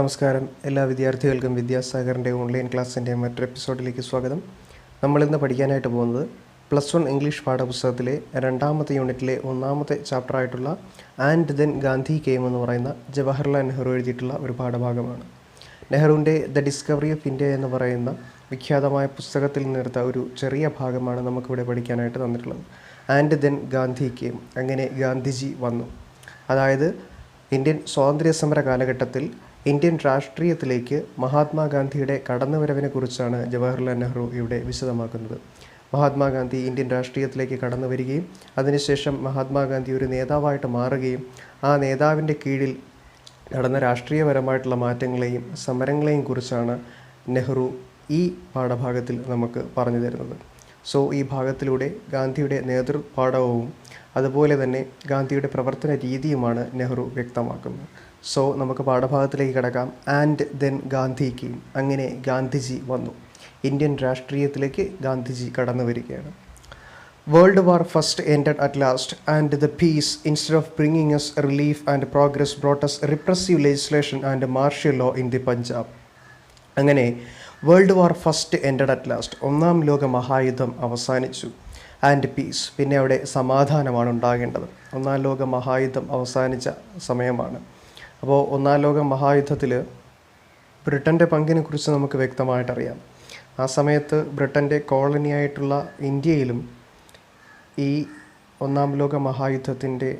നമസ്കാരം. എല്ലാ വിദ്യാർത്ഥികൾക്കും വിദ്യാസാഗറിൻ്റെ ഓൺലൈൻ ക്ലാസ്സിൻ്റെ മറ്റൊരു എപ്പിസോഡിലേക്ക് സ്വാഗതം. നമ്മളിന്ന് പഠിക്കാനായിട്ട് പോകുന്നത് +1 ഇംഗ്ലീഷ് പാഠപുസ്തകത്തിലെ 2ാമത്തെ യൂണിറ്റിലെ 1ാമത്തെ ചാപ്റ്ററായിട്ടുള്ള ആൻഡ് ദെൻ ഗാന്ധി കെയിം എന്ന് പറയുന്ന ജവഹർലാൽ നെഹ്റു എഴുതിയിട്ടുള്ള ഒരു പാഠഭാഗമാണ്. നെഹ്റുവിൻ്റെ ദ ഡിസ്കവറി ഓഫ് ഇന്ത്യ എന്ന് പറയുന്ന വിഖ്യാതമായ പുസ്തകത്തിൽ നിന്നെടുത്ത ഒരു ചെറിയ ഭാഗമാണ് നമുക്കിവിടെ പഠിക്കാനായിട്ട് തന്നിട്ടുള്ളത്. ആൻഡ് ദെൻ ഗാന്ധി കെയിം, അങ്ങനെ ഗാന്ധിജി വന്നു. അതായത് ഇന്ത്യൻ സ്വാതന്ത്ര്യ സമര കാലഘട്ടത്തിൽ ഇന്ത്യൻ രാഷ്ട്രീയത്തിലേക്ക് മഹാത്മാഗാന്ധിയുടെ കടന്നുവരവിനെക്കുറിച്ചാണ് ജവഹർലാൽ നെഹ്റു ഇവിടെ വിശദമാക്കുന്നത്. മഹാത്മാഗാന്ധി ഇന്ത്യൻ രാഷ്ട്രീയത്തിലേക്ക് കടന്നു വരികയും അതിനുശേഷം മഹാത്മാഗാന്ധി ഒരു നേതാവായിട്ട് മാറുകയും ആ നേതാവിൻ്റെ കീഴിൽ നടന്ന രാഷ്ട്രീയപരമായിട്ടുള്ള മാറ്റങ്ങളെയും സമരങ്ങളെയും കുറിച്ചാണ് നെഹ്റു ഈ പാഠഭാഗത്തിൽ നമുക്ക് പറഞ്ഞു തരുന്നത്. സോ ഈ ഭാഗത്തിലൂടെ ഗാന്ധിയുടെ നേതൃപാഠവും അതുപോലെ തന്നെ ഗാന്ധിയുടെ പ്രവർത്തന രീതിയുമാണ് നെഹ്റു വ്യക്തമാക്കുന്നത്. സോ നമുക്ക് പാഠഭാഗത്തിലേക്ക് കിടക്കാം. ആൻഡ് ദെൻ ഗാന്ധി കെയിം, അങ്ങനെ ഗാന്ധിജി വന്നു. ഇന്ത്യൻ രാഷ്ട്രീയത്തിലേക്ക് ഗാന്ധിജി കടന്നു വരികയാണ്. World war first ended at last and the peace instead of bringing us relief and progress brought us repressive legislation and martial law in the Punjab. അങ്ങനെ world war first ended at last, ഒന്നാം ലോക മഹായുദ്ധം അവസാനിച്ചു. And piece, പിന്നെ അവിടെ സമാധാനമാണ് ഉണ്ടാകേണ്ടത്. ഒന്നാം ലോക മഹായുദ്ധം അവസാനിച്ച സമയമാണ്. അപ്പോൾ ഒന്നാം ലോക മഹായുദ്ധത്തിൽ ബ്രിട്ടൻ്റെ പങ്കിനെക്കുറിച്ച് നമുക്ക് വ്യക്തമായിട്ടറിയാം. ആ സമയത്ത് ബ്രിട്ടൻ്റെ കോളനിയായിട്ടുള്ള ഇന്ത്യയിലും ഈ ഒന്നാം ലോക മഹായുദ്ധത്തിൻ്റെ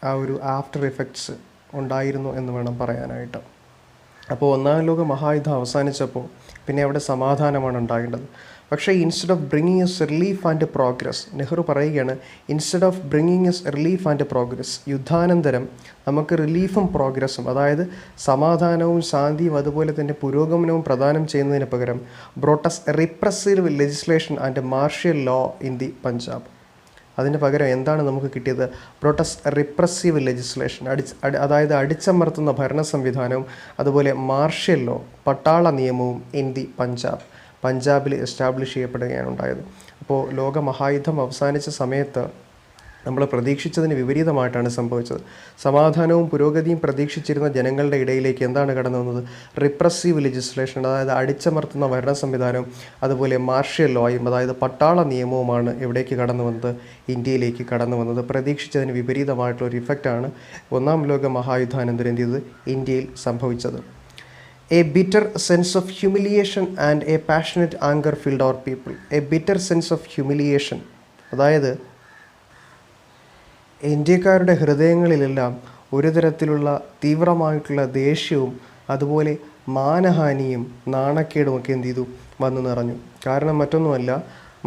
ആ ഒരു ആഫ്റ്റർ ഇഫക്ട്സ് ഉണ്ടായിരുന്നു എന്ന് വേണം പറയാനായിട്ട്. അപ്പോൾ ഒന്നാം ലോക മഹായുദ്ധം അവസാനിച്ചപ്പോൾ പിന്നെ അവിടെ സമാധാനമാണ് ഉണ്ടാകേണ്ടത്. പക്ഷേ instead of bringing us relief and progress, Nehru പറയുകയാണ്, instead of bringing us relief and progress, യുദ്ധാനന്തരം നമുക്ക് റിലീഫും പ്രോഗ്രസ്സും, അതായത് സമാധാനവും ശാന്തിയും അതുപോലെ തന്നെ പുരോഗമനവും പ്രദാനം ചെയ്യുന്നതിന് പകരം brought us repressive legislation and martial law in the Punjab. അതിന് പകരം എന്താണ് നമുക്ക് കിട്ടിയത്? ബ്രോട്ട് us റിപ്രസീവ് ലെജിസ്ലേഷൻ, അതായത് അടിച്ചമർത്തുന്ന ഭരണ സംവിധാനവും അതുപോലെ മാർഷ്യൽ ലോ, പട്ടാള നിയമവും ഇൻ ദി പഞ്ചാബിൽ എസ്റ്റാബ്ലിഷ് ചെയ്യപ്പെടുകയാണ് ഉണ്ടായത്. അപ്പോൾ ലോക മഹായുദ്ധം അവസാനിച്ച സമയത്ത് നമ്മൾ പ്രതീക്ഷിച്ചതിന് വിപരീതമായിട്ടാണ് സംഭവിച്ചത്. സമാധാനവും പുരോഗതിയും പ്രതീക്ഷിച്ചിരുന്ന ജനങ്ങളുടെ ഇടയിലേക്ക് എന്താണ് കടന്നു വന്നത്? റിപ്രസീവ് ലെജിസ്ലേഷൻ, അതായത് അടിച്ചമർത്തുന്ന ഭരണ സംവിധാനവും അതുപോലെ മാർഷ്യൽ ലോയും, അതായത് പട്ടാള നിയമവുമാണ് എവിടേക്ക് കടന്നു വന്നത്? ഇന്ത്യയിലേക്ക് കടന്നു വന്നത്. പ്രതീക്ഷിച്ചതിന് വിപരീതമായിട്ടുള്ള ഒരു ഇഫക്റ്റാണ് ഒന്നാം ലോക മഹായുദ്ധാനന്തരം എന്ത് ചെയ്തത്? ഇന്ത്യയിൽ സംഭവിച്ചത്. A bitter sense of humiliation and a passionate anger filled our people. A bitter sense of humiliation, അതായത് ഇന്ത്യക്കാരുടെ ഹൃദയങ്ങളിലെല്ലാം ഒരു തരത്തിലുള്ള തീവ്രമായിട്ടുള്ള ദേഷ്യവും അതുപോലെ മാനഹാനിയും നാണക്കേടുമൊക്കെ എന്ത് ചെയ്തു? വന്നു നിറഞ്ഞു. കാരണം മറ്റൊന്നുമല്ല,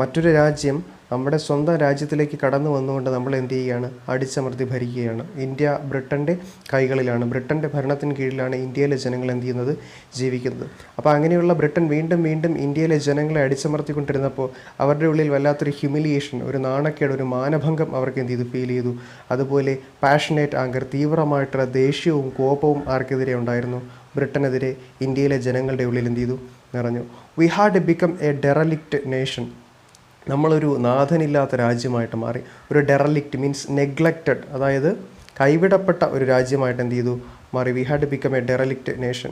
മറ്റൊരു രാജ്യം നമ്മുടെ സ്വന്തം രാജ്യത്തിലേക്ക് കടന്നു വന്നുകൊണ്ട് നമ്മൾ എന്ത് ചെയ്യുകയാണ്? അടിച്ചമർത്തി ഭരിക്കുകയാണ്. ഇന്ത്യ ബ്രിട്ടൻ്റെ കൈകളിലാണ്, ബ്രിട്ടൻ്റെ ഭരണത്തിന് കീഴിലാണ് ഇന്ത്യയിലെ ജനങ്ങൾ എന്ത് ചെയ്യുന്നത്? ജീവിക്കുന്നത്. അപ്പോൾ അങ്ങനെയുള്ള ബ്രിട്ടൻ വീണ്ടും വീണ്ടും ഇന്ത്യയിലെ ജനങ്ങളെ അടിച്ചമർത്തിക്കൊണ്ടിരുന്നപ്പോൾ അവരുടെ ഉള്ളിൽ വല്ലാത്തൊരു ഹ്യൂമിലിയേഷൻ, ഒരു നാണക്കേട്, ഒരു മാനഭംഗം അവർക്ക് എന്ത് ചെയ്തു? ഫീൽ ചെയ്തു. അതുപോലെ പാഷനേറ്റ് ആങ്കർ, തീവ്രമായിട്ടുള്ള ദേഷ്യവും കോപവും ആർക്കെതിരെ ഉണ്ടായിരുന്നു? ബ്രിട്ടനെതിരെ ഇന്ത്യയിലെ ജനങ്ങളുടെ ഉള്ളിൽ എന്ത് ചെയ്തു? നിറഞ്ഞു. We had become a derelict nation, നമ്മളൊരു നാഥനില്ലാത്ത രാജ്യമായിട്ട് മാറി. ഒരു ഡെറലിക്റ്റ് മീൻസ് നെഗ്ലക്റ്റഡ്, അതായത് കൈവിടപ്പെട്ട ഒരു രാജ്യമായിട്ട് എന്ത് ചെയ്തു? മാറി. We had become a derelict nation.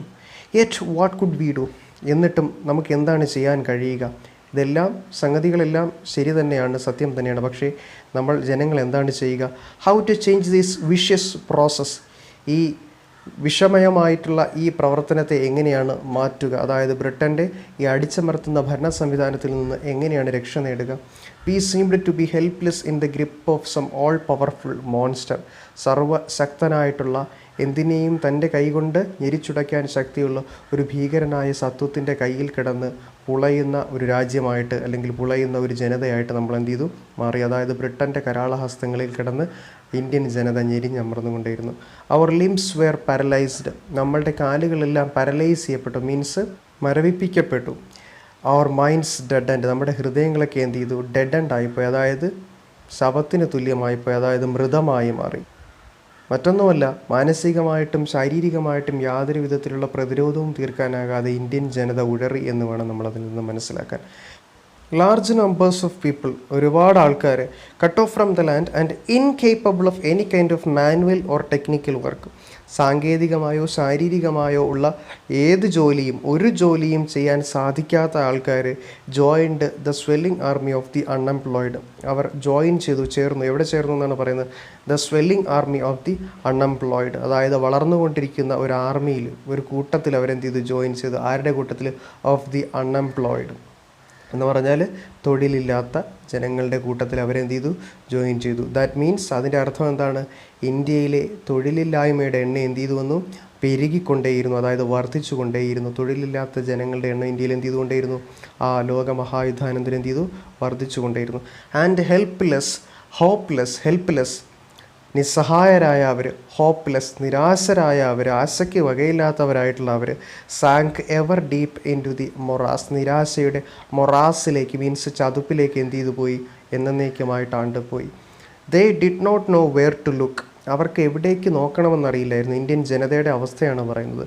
Yet what could we do, എന്നിട്ടും നമുക്ക് എന്താണ് ചെയ്യാൻ കഴിയുക? ഇതെല്ലാം സംഗതികളെല്ലാം ശരി തന്നെയാണ്, സത്യം തന്നെയാണ്. പക്ഷേ നമ്മൾ ജനങ്ങൾ എന്താണ് ചെയ്യുക? How to change this vicious process, ഈ വിഷമയമായിട്ടുള്ള ഈ പ്രവർത്തനത്തെ എങ്ങനെയാണ് മാറ്റുക? അതായത് ബ്രിട്ടൻ്റെ ഈ അടിച്ചമർത്തുന്ന ഭരണ സംവിധാനത്തിൽ നിന്ന് എങ്ങനെയാണ് രക്ഷ നേടുക? We seemed to be helpless in the grip of some all powerful monster, സർവശക്തനായിട്ടുള്ള, എന്തിനേയും തൻ്റെ കൈകൊണ്ട് ഞെരിച്ചുടയ്ക്കാൻ ശക്തിയുള്ള ഒരു ഭീകരനായ സത്വത്തിൻ്റെ കയ്യിൽ കിടന്ന് പുളയുന്ന ഒരു രാജ്യമായിട്ട്, അല്ലെങ്കിൽ പുളയുന്ന ഒരു ജനതയായിട്ട് നമ്മൾ എന്ത് ചെയ്തു? മാറി. അതായത് ബ്രിട്ടൻ്റെ കരാളഹസ്തങ്ങളിൽ കിടന്ന് ഇന്ത്യൻ ജനത ഞെരിഞ്ഞമർന്നുകൊണ്ടേയിരുന്നു. അവർ ലിംസ് വെയർ പാരലൈസ്ഡ്, നമ്മളുടെ കാലുകളെല്ലാം പാരലൈസ് ചെയ്യപ്പെട്ടു, മീൻസ് മരവിപ്പിക്കപ്പെട്ടു. അവർ മൈൻഡ്സ് ഡെഡ് ആൻഡ്, നമ്മുടെ ഹൃദയങ്ങളൊക്കെ എന്ത് ചെയ്തു? ഡെഡ് ആൻഡ് ആയിപ്പോയി, അതായത് ശവത്തിന് തുല്യമായിപ്പോയി, അതായത് മൃതമായി മാറി. മറ്റൊന്നുമല്ല, മാനസികമായിട്ടും ശാരീരികമായിട്ടും യാതൊരു വിധത്തിലുള്ള പ്രതിരോധവും തീർക്കാനാകാതെ ഇന്ത്യൻ ജനത ഉഴറി എന്ന് വേണം നമ്മളതിൽ നിന്ന് മനസ്സിലാക്കാൻ. ലാർജ് നമ്പേഴ്സ് ഓഫ് പീപ്പിൾ, ഒരുപാട് ആൾക്കാർ cut off from the land and incapable of any kind of manual or technical work. സാങ്കേതികമായോ ശാരീരികമായോ ഉള്ള ഏത് ജോലിയും ഒരു ജോലിയും ചെയ്യാൻ സാധിക്കാത്ത ആൾക്കാർ joined the swelling army of the unemployed. അവർ ജോയിൻ ചെയ്തു, ചേർന്നു. എവിടെ ചേർന്നു എന്നാണ് പറയുന്നത്? The swelling army of the unemployed. അതായത് വളർന്നുകൊണ്ടിരിക്കുന്ന ഒരു ആർമിയിൽ, ഒരു കൂട്ടത്തിൽ അവരെന്ത് ചെയ്തു? ജോയിൻ ചെയ്തു. ആരുടെ കൂട്ടത്തിൽ? ഓഫ് ദി അൺഎംപ്ലോയിഡ് എന്ന് പറഞ്ഞാൽ തൊഴിലില്ലാത്ത ജനങ്ങളുടെ കൂട്ടത്തിൽ അവരെന്ത് ചെയ്തു? ജോയിൻ ചെയ്തു. ദാറ്റ് മീൻസ് അതിൻ്റെ അർത്ഥം എന്താണ്? ഇന്ത്യയിലെ തൊഴിലില്ലായ്മയുടെ എണ്ണം എന്ത് ചെയ്തു വന്നു? പെരുകിക്കൊണ്ടേയിരുന്നു, അതായത് വർദ്ധിച്ചു കൊണ്ടേയിരുന്നു. തൊഴിലില്ലാത്ത ജനങ്ങളുടെ എണ്ണം ഇന്ത്യയിൽ എന്ത് ചെയ്തുകൊണ്ടേയിരുന്നു? ലോകമഹായുദ്ധാനന്തരം എന്ത് ചെയ്തു? വർദ്ധിച്ചു കൊണ്ടേയിരുന്നു. ആൻഡ് ഹെൽപ്ലെസ് നിസ്സഹായരായ അവർ, ഹോപ്പ്ലെസ് നിരാശരായ അവർ, ആശയ്ക്ക് വകയില്ലാത്തവരായിട്ടുള്ള അവർ, sank ever deep into the morass, നിരാശയുടെ മൊറാസിലേക്ക്, മീൻസ് ചതുപ്പിലേക്ക് എന്ത് ചെയ്തു പോയി? എന്നേക്കുമായിട്ട് ആണ്ടുപോയി. They did not know where to look, അവർക്ക് എവിടേക്ക് നോക്കണമെന്നറിയില്ലായിരുന്നു. ഇന്ത്യൻ ജനതയുടെ അവസ്ഥയാണ് പറയുന്നത്.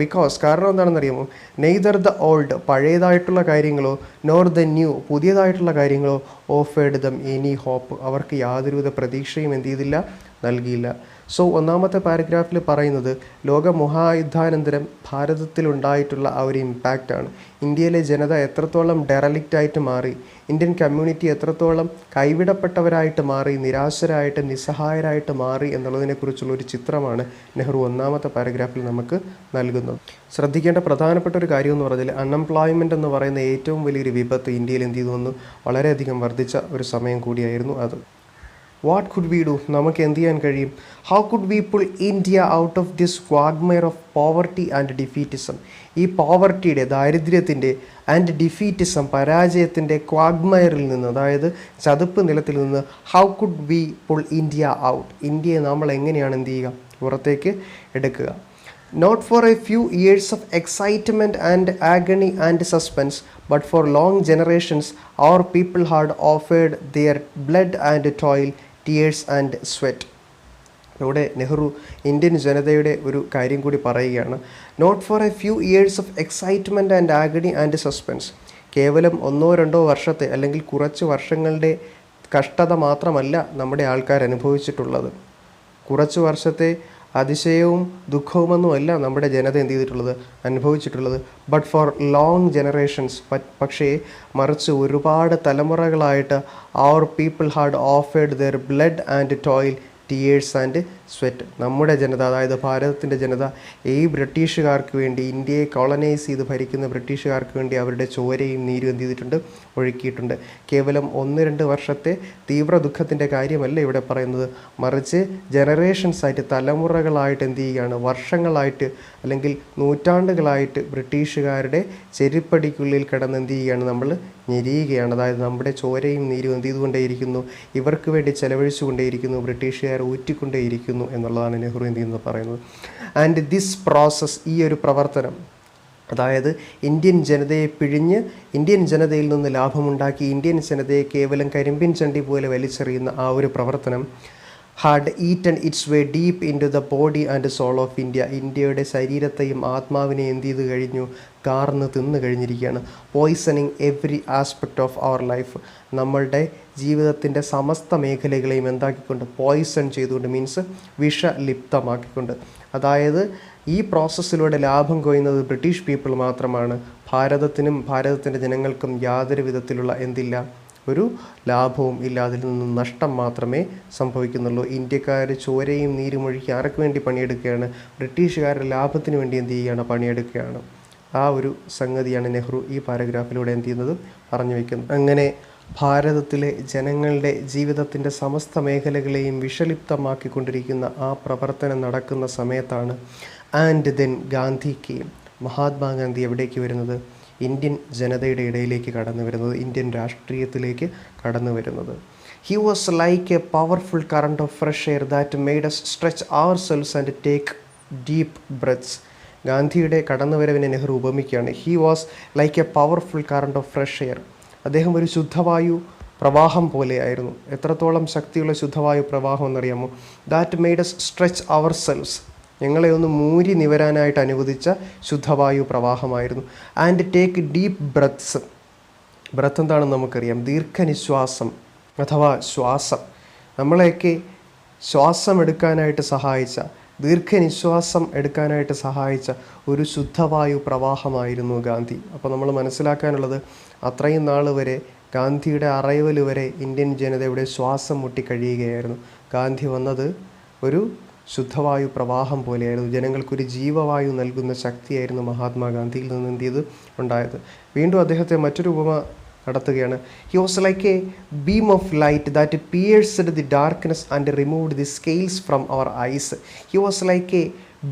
ബിക്കോസ് കാരണം എന്താണെന്നറിയാമോ? നെയ്തർ ദ ഓൾഡ്, പഴയതായിട്ടുള്ള കാര്യങ്ങളോ, നോർ ദ ന്യൂ, പുതിയതായിട്ടുള്ള കാര്യങ്ങളോ, ഓഫേർഡ് ദം എനി ഹോപ്പ്, അവർക്ക് യാതൊരുവിധ പ്രതീക്ഷയും എന്ത് ചെയ്തില്ല? നൽകിയില്ല. സോ ഒന്നാമത്തെ പാരഗ്രാഫിൽ പറയുന്നത് ലോകമഹായുദ്ധാനന്തരം ഭാരതത്തിലുണ്ടായിട്ടുള്ള ആ ഒരു ഇമ്പാക്റ്റാണ്. ഇന്ത്യയിലെ ജനത എത്രത്തോളം ഡെറലിക്റ്റായിട്ട് മാറി, ഇന്ത്യൻ കമ്മ്യൂണിറ്റി എത്രത്തോളം കൈവിടപ്പെട്ടവരായിട്ട് മാറി, നിരാശരായിട്ട് നിസ്സഹായരായിട്ട് മാറി എന്നുള്ളതിനെക്കുറിച്ചുള്ള ഒരു ചിത്രമാണ് നെഹ്റു ഒന്നാമത്തെ പാരഗ്രാഫിൽ നമുക്ക് നൽകുന്നത്. ശ്രദ്ധിക്കേണ്ട പ്രധാനപ്പെട്ട ഒരു കാര്യം എന്ന് പറഞ്ഞാൽ അൺഎംപ്ലോയ്മെൻറ്റ് എന്ന് പറയുന്ന ഏറ്റവും വലിയൊരു വിപത്ത് ഇന്ത്യയിൽ എന്ത് ചെയ്തു വന്നു? വളരെയധികം വർദ്ധിച്ച ഒരു സമയം കൂടിയായിരുന്നു അത്. വാട്ട് കുഡ് വി ഡു, നമുക്ക് എന്ത് ചെയ്യാൻ കഴിയും? How could we pull India out of this ക്വാഗ്മയർ of poverty and ഡിഫീറ്റിസം, ഈ പോവർട്ടിയുടെ, ദാരിദ്ര്യത്തിൻ്റെ, ആൻഡ് ഡിഫീറ്റിസം, പരാജയത്തിൻ്റെ ക്വാഗ്മയറിൽ നിന്ന്, അതായത് ചതുപ്പ് നിലത്തിൽ നിന്ന്, how could we pull India out, ഇന്ത്യയെ നമ്മൾ എങ്ങനെയാണ് എന്ത് ചെയ്യുക? പുറത്തേക്ക് എടുക്കുക. Not for a few years of excitement and agony and suspense, but for long generations, our people had offered their blood and toil, tears and sweat. ഇവിടെ Nehru Indian ജനതയുടെ ഒരു കാര്യം കൂടി പറയുകയാണ്. Not for a few years of excitement and agony and suspense, കേവലം 1-2 വർഷത്തെ അല്ലെങ്കിൽ കുറച്ച് വർഷങ്ങളുടെ കഷ്ടത മാത്രമല്ല നമ്മുടെ ആൾക്കാർ അനുഭവിച്ചിട്ടുള്ളത്. കുറച്ച് വർഷത്തെ അതിശയവും ദുഃഖവുമൊന്നുമല്ല നമ്മുടെ ജനത എന്ത് ചെയ്തിട്ടുള്ളത്? അനുഭവിച്ചിട്ടുള്ളത്. ബട്ട് ഫോർ ലോങ് ജനറേഷൻസ്, പക്ഷേ മറിച്ച് ഒരുപാട് തലമുറകളായിട്ട് our people had offered their blood and toil, tears and sweat, നമ്മുടെ ജനത, അതായത് ഭാരതത്തിൻ്റെ ജനത ഈ ബ്രിട്ടീഷുകാർക്ക് വേണ്ടി, ഇന്ത്യയെ കോളനൈസ് ചെയ്ത് ഭരിക്കുന്ന ബ്രിട്ടീഷുകാർക്ക് വേണ്ടി അവരുടെ ചോരയും നീരും എന്ത് ചെയ്തിട്ടുണ്ട്? ഒഴുക്കിയിട്ടുണ്ട്. കേവലം 1-2 വർഷത്തെ തീവ്ര ദുഃഖത്തിൻ്റെ കാര്യമല്ല ഇവിടെ പറയുന്നത്, മറിച്ച് ജനറേഷൻസായിട്ട്, തലമുറകളായിട്ട് എന്ത് ചെയ്യുകയാണ്? വർഷങ്ങളായിട്ട് അല്ലെങ്കിൽ നൂറ്റാണ്ടുകളായിട്ട് ബ്രിട്ടീഷുകാരുടെ ചെരുപ്പടിക്കുള്ളിൽ കിടന്ന് എന്ത് ചെയ്യുകയാണ്? നമ്മൾ ഞെരിയുകയാണ്. അതായത് നമ്മുടെ ചോരയും നീരും എന്ത് ചെയ്തുകൊണ്ടേയിരിക്കുന്നു? ഇവർക്ക് വേണ്ടി ചെലവഴിച്ചുകൊണ്ടേയിരിക്കുന്നു, ബ്രിട്ടീഷുകാർ ഊറ്റിക്കൊണ്ടേയിരിക്കുന്നു എന്നുള്ളതാണ് നെഹ്റു എന്ത് ചെയ്യുന്നത് പറയുന്നത്. ആൻഡ് ദിസ് പ്രോസസ്, ഈ ഒരു പ്രവർത്തനം, അതായത് ഇന്ത്യൻ ജനതയെ പിഴിഞ്ഞ് ഇന്ത്യൻ ജനതയിൽ നിന്ന് ലാഭമുണ്ടാക്കി ഇന്ത്യൻ ജനതയെ കേവലം കരിമ്പിൻ ചണ്ടി പോലെ വലിച്ചെറിയുന്ന ആ ഒരു പ്രവർത്തനം had eaten its way deep into the body and soul of India, ഇന്ത്യയുടെ ശരീരത്തെയും ആത്മാവിനെ എന്ത് ചെയ്ത് കഴിഞ്ഞു? കാർന്ന് തിന്നു കഴിഞ്ഞിരിക്കുകയാണ്. Poisoning every aspect of our life, നമ്മളുടെ ജീവിതത്തിൻ്റെ സമസ്ത മേഖലകളെയും എന്താക്കിക്കൊണ്ട്? പോയ്സൺ ചെയ്തുകൊണ്ട്, മീൻസ് വിഷലിപ്തമാക്കിക്കൊണ്ട്. അതായത് ഈ പ്രോസസ്സിലൂടെ ലാഭം കൊയ്യുന്നത് ബ്രിട്ടീഷ് പീപ്പിൾ മാത്രമാണ്. ഭാരതത്തിനും ഭാരതത്തിൻ്റെ ജനങ്ങൾക്കും യാതൊരു വിധത്തിലുള്ള എന്തില്ല? ഒരു ലാഭവും ഇല്ല, അതിൽ നിന്നും നഷ്ടം മാത്രമേ സംഭവിക്കുന്നുള്ളൂ. ഇന്ത്യക്കാർ ചോരയും നീരും ഒഴുക്കി ആർക്ക് വേണ്ടി പണിയെടുക്കുകയാണ്? ബ്രിട്ടീഷുകാരുടെ ലാഭത്തിന് വേണ്ടി എന്ത് ചെയ്യുകയാണ്? പണിയെടുക്കുകയാണ്. ആ ഒരു സംഗതിയാണ് നെഹ്റു ഈ പാരഗ്രാഫിലൂടെ എന്ത് ചെയ്യുന്നത്? പറഞ്ഞു വയ്ക്കുന്നത്. അങ്ങനെ ഭാരതത്തിലെ ജനങ്ങളുടെ ജീവിതത്തിൻ്റെ സമസ്ത മേഖലകളെയും വിഷലിപ്തമാക്കിക്കൊണ്ടിരിക്കുന്ന ആ പ്രവർത്തനം നടക്കുന്ന സമയത്താണ് and then Gandhi came, Mahatma Gandhi എവിടേക്ക് വരുന്നത്? ഇന്ത്യൻ ജനതയുടെ ഇടയിലേക്ക് കടന്നു വരുന്നത്, ഇന്ത്യൻ രാഷ്ട്രീയത്തിലേക്ക് കടന്നു വരുന്നത്. He was like a powerful current of fresh air that made us stretch ourselves and take deep breaths. ഗാന്ധിയുടെ കടന്നുവരവിനെ നെഹ്റു ഉപമിക്കുകയാണ്. He was like a powerful current of fresh air. അദ്ദേഹം ഒരു ശുദ്ധവായു പ്രവാഹം പോലെയായിരുന്നു. എത്രത്തോളം ശക്തിയുള്ള ശുദ്ധവായു പ്രവാഹം എന്നറിയാമോ? That made us stretch ourselves, ഞങ്ങളെ ഒന്ന് മൂരി നിവരാനായിട്ട് അനുവദിച്ച ശുദ്ധവായു പ്രവാഹമായിരുന്നു. And take deep breaths, breath എന്താണെന്ന് നമുക്കറിയാം. ദീർഘനിശ്വാസം അഥവാ ശ്വാസം. നമ്മളെയൊക്കെ ശ്വാസം എടുക്കാനായിട്ട് സഹായിച്ച, ദീർഘനിശ്വാസം എടുക്കാനായിട്ട് സഹായിച്ച ഒരു ശുദ്ധവായു പ്രവാഹമായിരുന്നു ഗാന്ധി. അപ്പോൾ നമ്മൾ മനസ്സിലാക്കാനുള്ളത്, അത്രയും നാൾ വരെ ഗാന്ധിയുടെ അറൈവൽ വരെ ഇന്ത്യൻ ജനതയുടെ ശ്വാസം മുട്ടിക്കഴിയുകയായിരുന്നു. ഗാന്ധി വന്നത് ഒരു ശുദ്ധവായു പ്രവാഹം പോലെയായിരുന്നു. ജനങ്ങൾക്കൊരു ജീവവായു നൽകുന്ന ശക്തിയായിരുന്നു മഹാത്മാഗാന്ധിയിൽ നിന്ന് എന്ത് ചെയ്ത് ഉണ്ടായത്. വീണ്ടും അദ്ദേഹത്തെ മറ്റൊരു ഉപമ നടത്തുകയാണ്. He was like a beam of light that pierced the darkness and removed the scales from our eyes. He was like a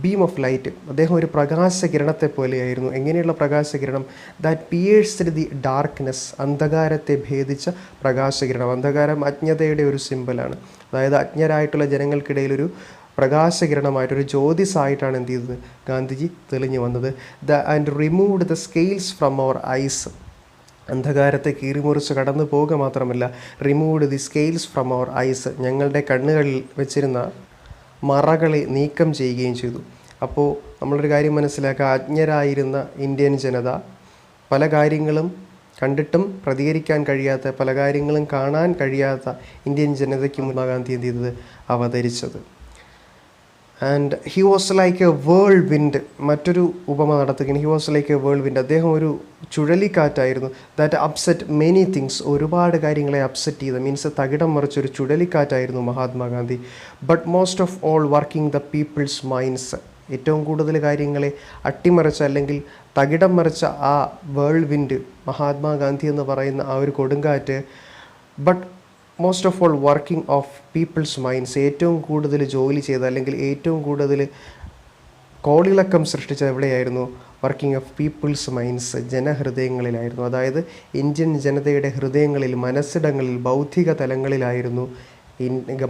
beam of light. അദ്ദേഹം ഒരു പ്രകാശകിരണത്തെ പോലെയായിരുന്നു. എങ്ങനെയുള്ള പ്രകാശകിരണം? ദാറ്റ് പിയേഴ്സ്ഡ് ദി ഡാർക്ക്നെസ്, അന്ധകാരത്തെ ഭേദിച്ച പ്രകാശകിരണം. അന്ധകാരം അജ്ഞതയുടെ ഒരു സിമ്പലാണ്. അതായത് അജ്ഞരായിട്ടുള്ള ജനങ്ങൾക്കിടയിലൊരു പ്രകാശകിരണമായിട്ടൊരു ജ്യോതിസായിട്ടാണ് എന്ത് ചെയ്തത്? ഗാന്ധിജി തെളിഞ്ഞു വന്നത്. And removed the scales from our eyes. അന്ധകാരത്തെ കീറിമുറിച്ച് കടന്നു പോവുക മാത്രമല്ല, removed the scales from our eyes, ഞങ്ങളുടെ കണ്ണുകളിൽ വെച്ചിരുന്ന മറകളെ നീക്കം ചെയ്യുകയും ചെയ്തു. അപ്പോൾ നമ്മളൊരു കാര്യം മനസ്സിലാക്കുക, അജ്ഞരായിരുന്ന ഇന്ത്യൻ ജനത, പല കാര്യങ്ങളും കണ്ടിട്ടും പ്രതികരിക്കാൻ കഴിയാത്ത, പല കാര്യങ്ങളും കാണാൻ കഴിയാത്ത ഇന്ത്യൻ ജനതയ്ക്ക് മഹാത്മാഗാന്ധി എന്ത് ചെയ്തത്? അവതരിച്ചത്. And he was like a whirlwind. മറ്റൊരു ഉപമ നടത്തുകയാണ്. He was like a whirlwind. അദ്ദേഹം ഒരു ചുഴലിക്കാറ്റായിരുന്നു. That upset many things. ഒരുപാട് കാര്യങ്ങളെ അപ്സെറ്റ് ചെയ്ത, മീൻസ് തകിടം മറിച്ചൊരു ചുഴലിക്കാറ്റായിരുന്നു Mahatma Gandhi. But most of all working the people's minds. ഏറ്റവും കൂടുതൽ കാര്യങ്ങളെ അട്ടിമറിച്ച, അല്ലെങ്കിൽ തകിടം മറിച്ച ആ വേൾഡ് വിൻഡ് മഹാത്മാഗാന്ധി എന്ന് പറയുന്ന ആ ഒരു കൊടുങ്കാറ്റ്, but most of all working of people's minds. ഏറ്റവും കൂടുതൽ ജോലി ചെയ്ത, അല്ലെങ്കിൽ ഏറ്റവും കൂടുതൽ കോളിളക്കം സൃഷ്ടിച്ചത് എവിടെയായിരുന്നു? വർക്കിംഗ് ഓഫ് പീപ്പിൾസ് മൈൻഡ്സ്, ജനഹൃദയങ്ങളിലായിരുന്നു. അതായത് ഇന്ത്യൻ ജനതയുടെ ഹൃദയങ്ങളിൽ, മനസ്സിടങ്ങളിൽ, ബൗദ്ധിക തലങ്ങളിലായിരുന്നു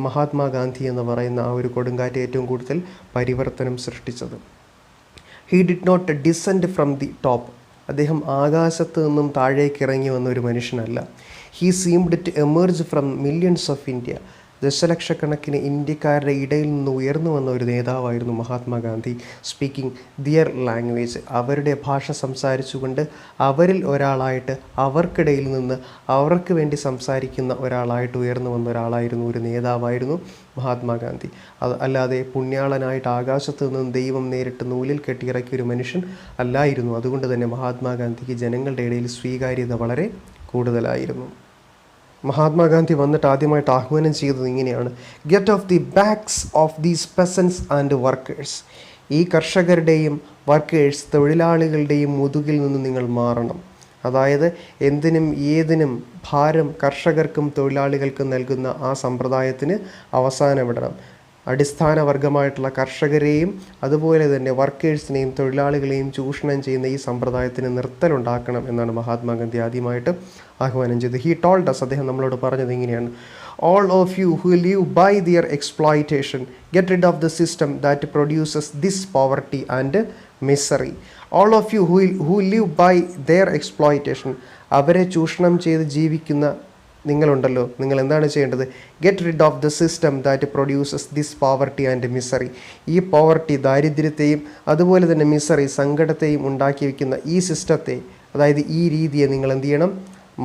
മഹാത്മാഗാന്ധി എന്ന് പറയുന്ന ആ ഒരു കൊടുങ്കാറ്റ് ഏറ്റവും കൂടുതൽ പരിവർത്തനം സൃഷ്ടിച്ചത്. He did not descend from the top. അദ്ദേഹം ആകാശത്ത് നിന്നും താഴേക്ക് ഇറങ്ങി വന്ന ഒരു മനുഷ്യനല്ല. He seemed to emerge from millions of India. ദശലക്ഷക്കണക്കിന് ഇന്ത്യക്കാരുടെ ഇടയിൽ നിന്ന് ഉയർന്നു വന്ന ഒരു നേതാവായിരുന്നു മഹാത്മാഗാന്ധി. സ്പീക്കിംഗ് ദിയർ ലാംഗ്വേജ്, അവരുടെ ഭാഷ സംസാരിച്ചുകൊണ്ട് അവരിൽ ഒരാളായിട്ട്, അവർക്കിടയിൽ നിന്ന് അവർക്ക് വേണ്ടി സംസാരിക്കുന്ന ഒരാളായിട്ട് ഉയർന്നു വന്ന ഒരാളായിരുന്നു, ഒരു നേതാവായിരുന്നു മഹാത്മാഗാന്ധി. അല്ലാതെ പുണ്യാളനായിട്ട് ആകാശത്ത് നിന്നും ദൈവം നേരിട്ട് നൂലിൽ കെട്ടിയിറക്കിയ ഒരു മനുഷ്യൻ അല്ലായിരുന്നു. അതുകൊണ്ട് തന്നെ മഹാത്മാഗാന്ധിക്ക് ജനങ്ങളുടെ ഇടയിൽ സ്വീകാര്യത വളരെ കൂടുതലായിരുന്നു. മഹാത്മാഗാന്ധി വന്നിട്ട് ആദ്യമായിട്ട് ആഹ്വാനം ചെയ്തത് ഇങ്ങനെയാണ്: get of the backs of these പെസൻസ് and workers. ഈ കർഷകരുടെയും വർക്കേഴ്സ്, തൊഴിലാളികളുടെയും മുതുകിൽ നിന്ന് നിങ്ങൾ മാറണം. അതായത് എന്തിനും ഏതിനും ഭാരം കർഷകർക്കും തൊഴിലാളികൾക്കും നൽകുന്ന ആ സമ്പ്രദായത്തിന് അവസാനമിടണം. അടിസ്ഥാന വർഗമായിട്ടുള്ള കർഷകരെയും അതുപോലെ തന്നെ വർക്കേഴ്സിനെയും തൊഴിലാളികളെയും ചൂഷണം ചെയ്യുന്ന ഈ സമ്പ്രദായത്തിന് നിർത്തലുണ്ടാക്കണം എന്നാണ് മഹാത്മാഗാന്ധി ആദ്യമായിട്ട് ആഹ്വാനം ചെയ്തത്. ഹി ടോൾഡ് അസ്, അദ്ദേഹം നമ്മളോട് പറഞ്ഞത് ഇങ്ങനെയാണ്: all of you who live by their exploitation, get rid of the system that produces this poverty and misery. all of you who live by their exploitation, അവരെ ചൂഷണം ചെയ്ത് ജീവിക്കുന്ന നിങ്ങളുണ്ടല്ലോ, നിങ്ങൾ എന്താണ് ചെയ്യേണ്ടത്? Get rid of the system that produces this poverty and misery. ഈ poverty, ദാരിദ്ര്യത്തെയും അതുപോലെ തന്നെ മിസറി, സങ്കടത്തെയും ഉണ്ടാക്കി വയ്ക്കുന്ന ഈ സിസ്റ്റത്തെ, അതായത് ഈ രീതിയെ നിങ്ങൾ എന്ത് ചെയ്യണം?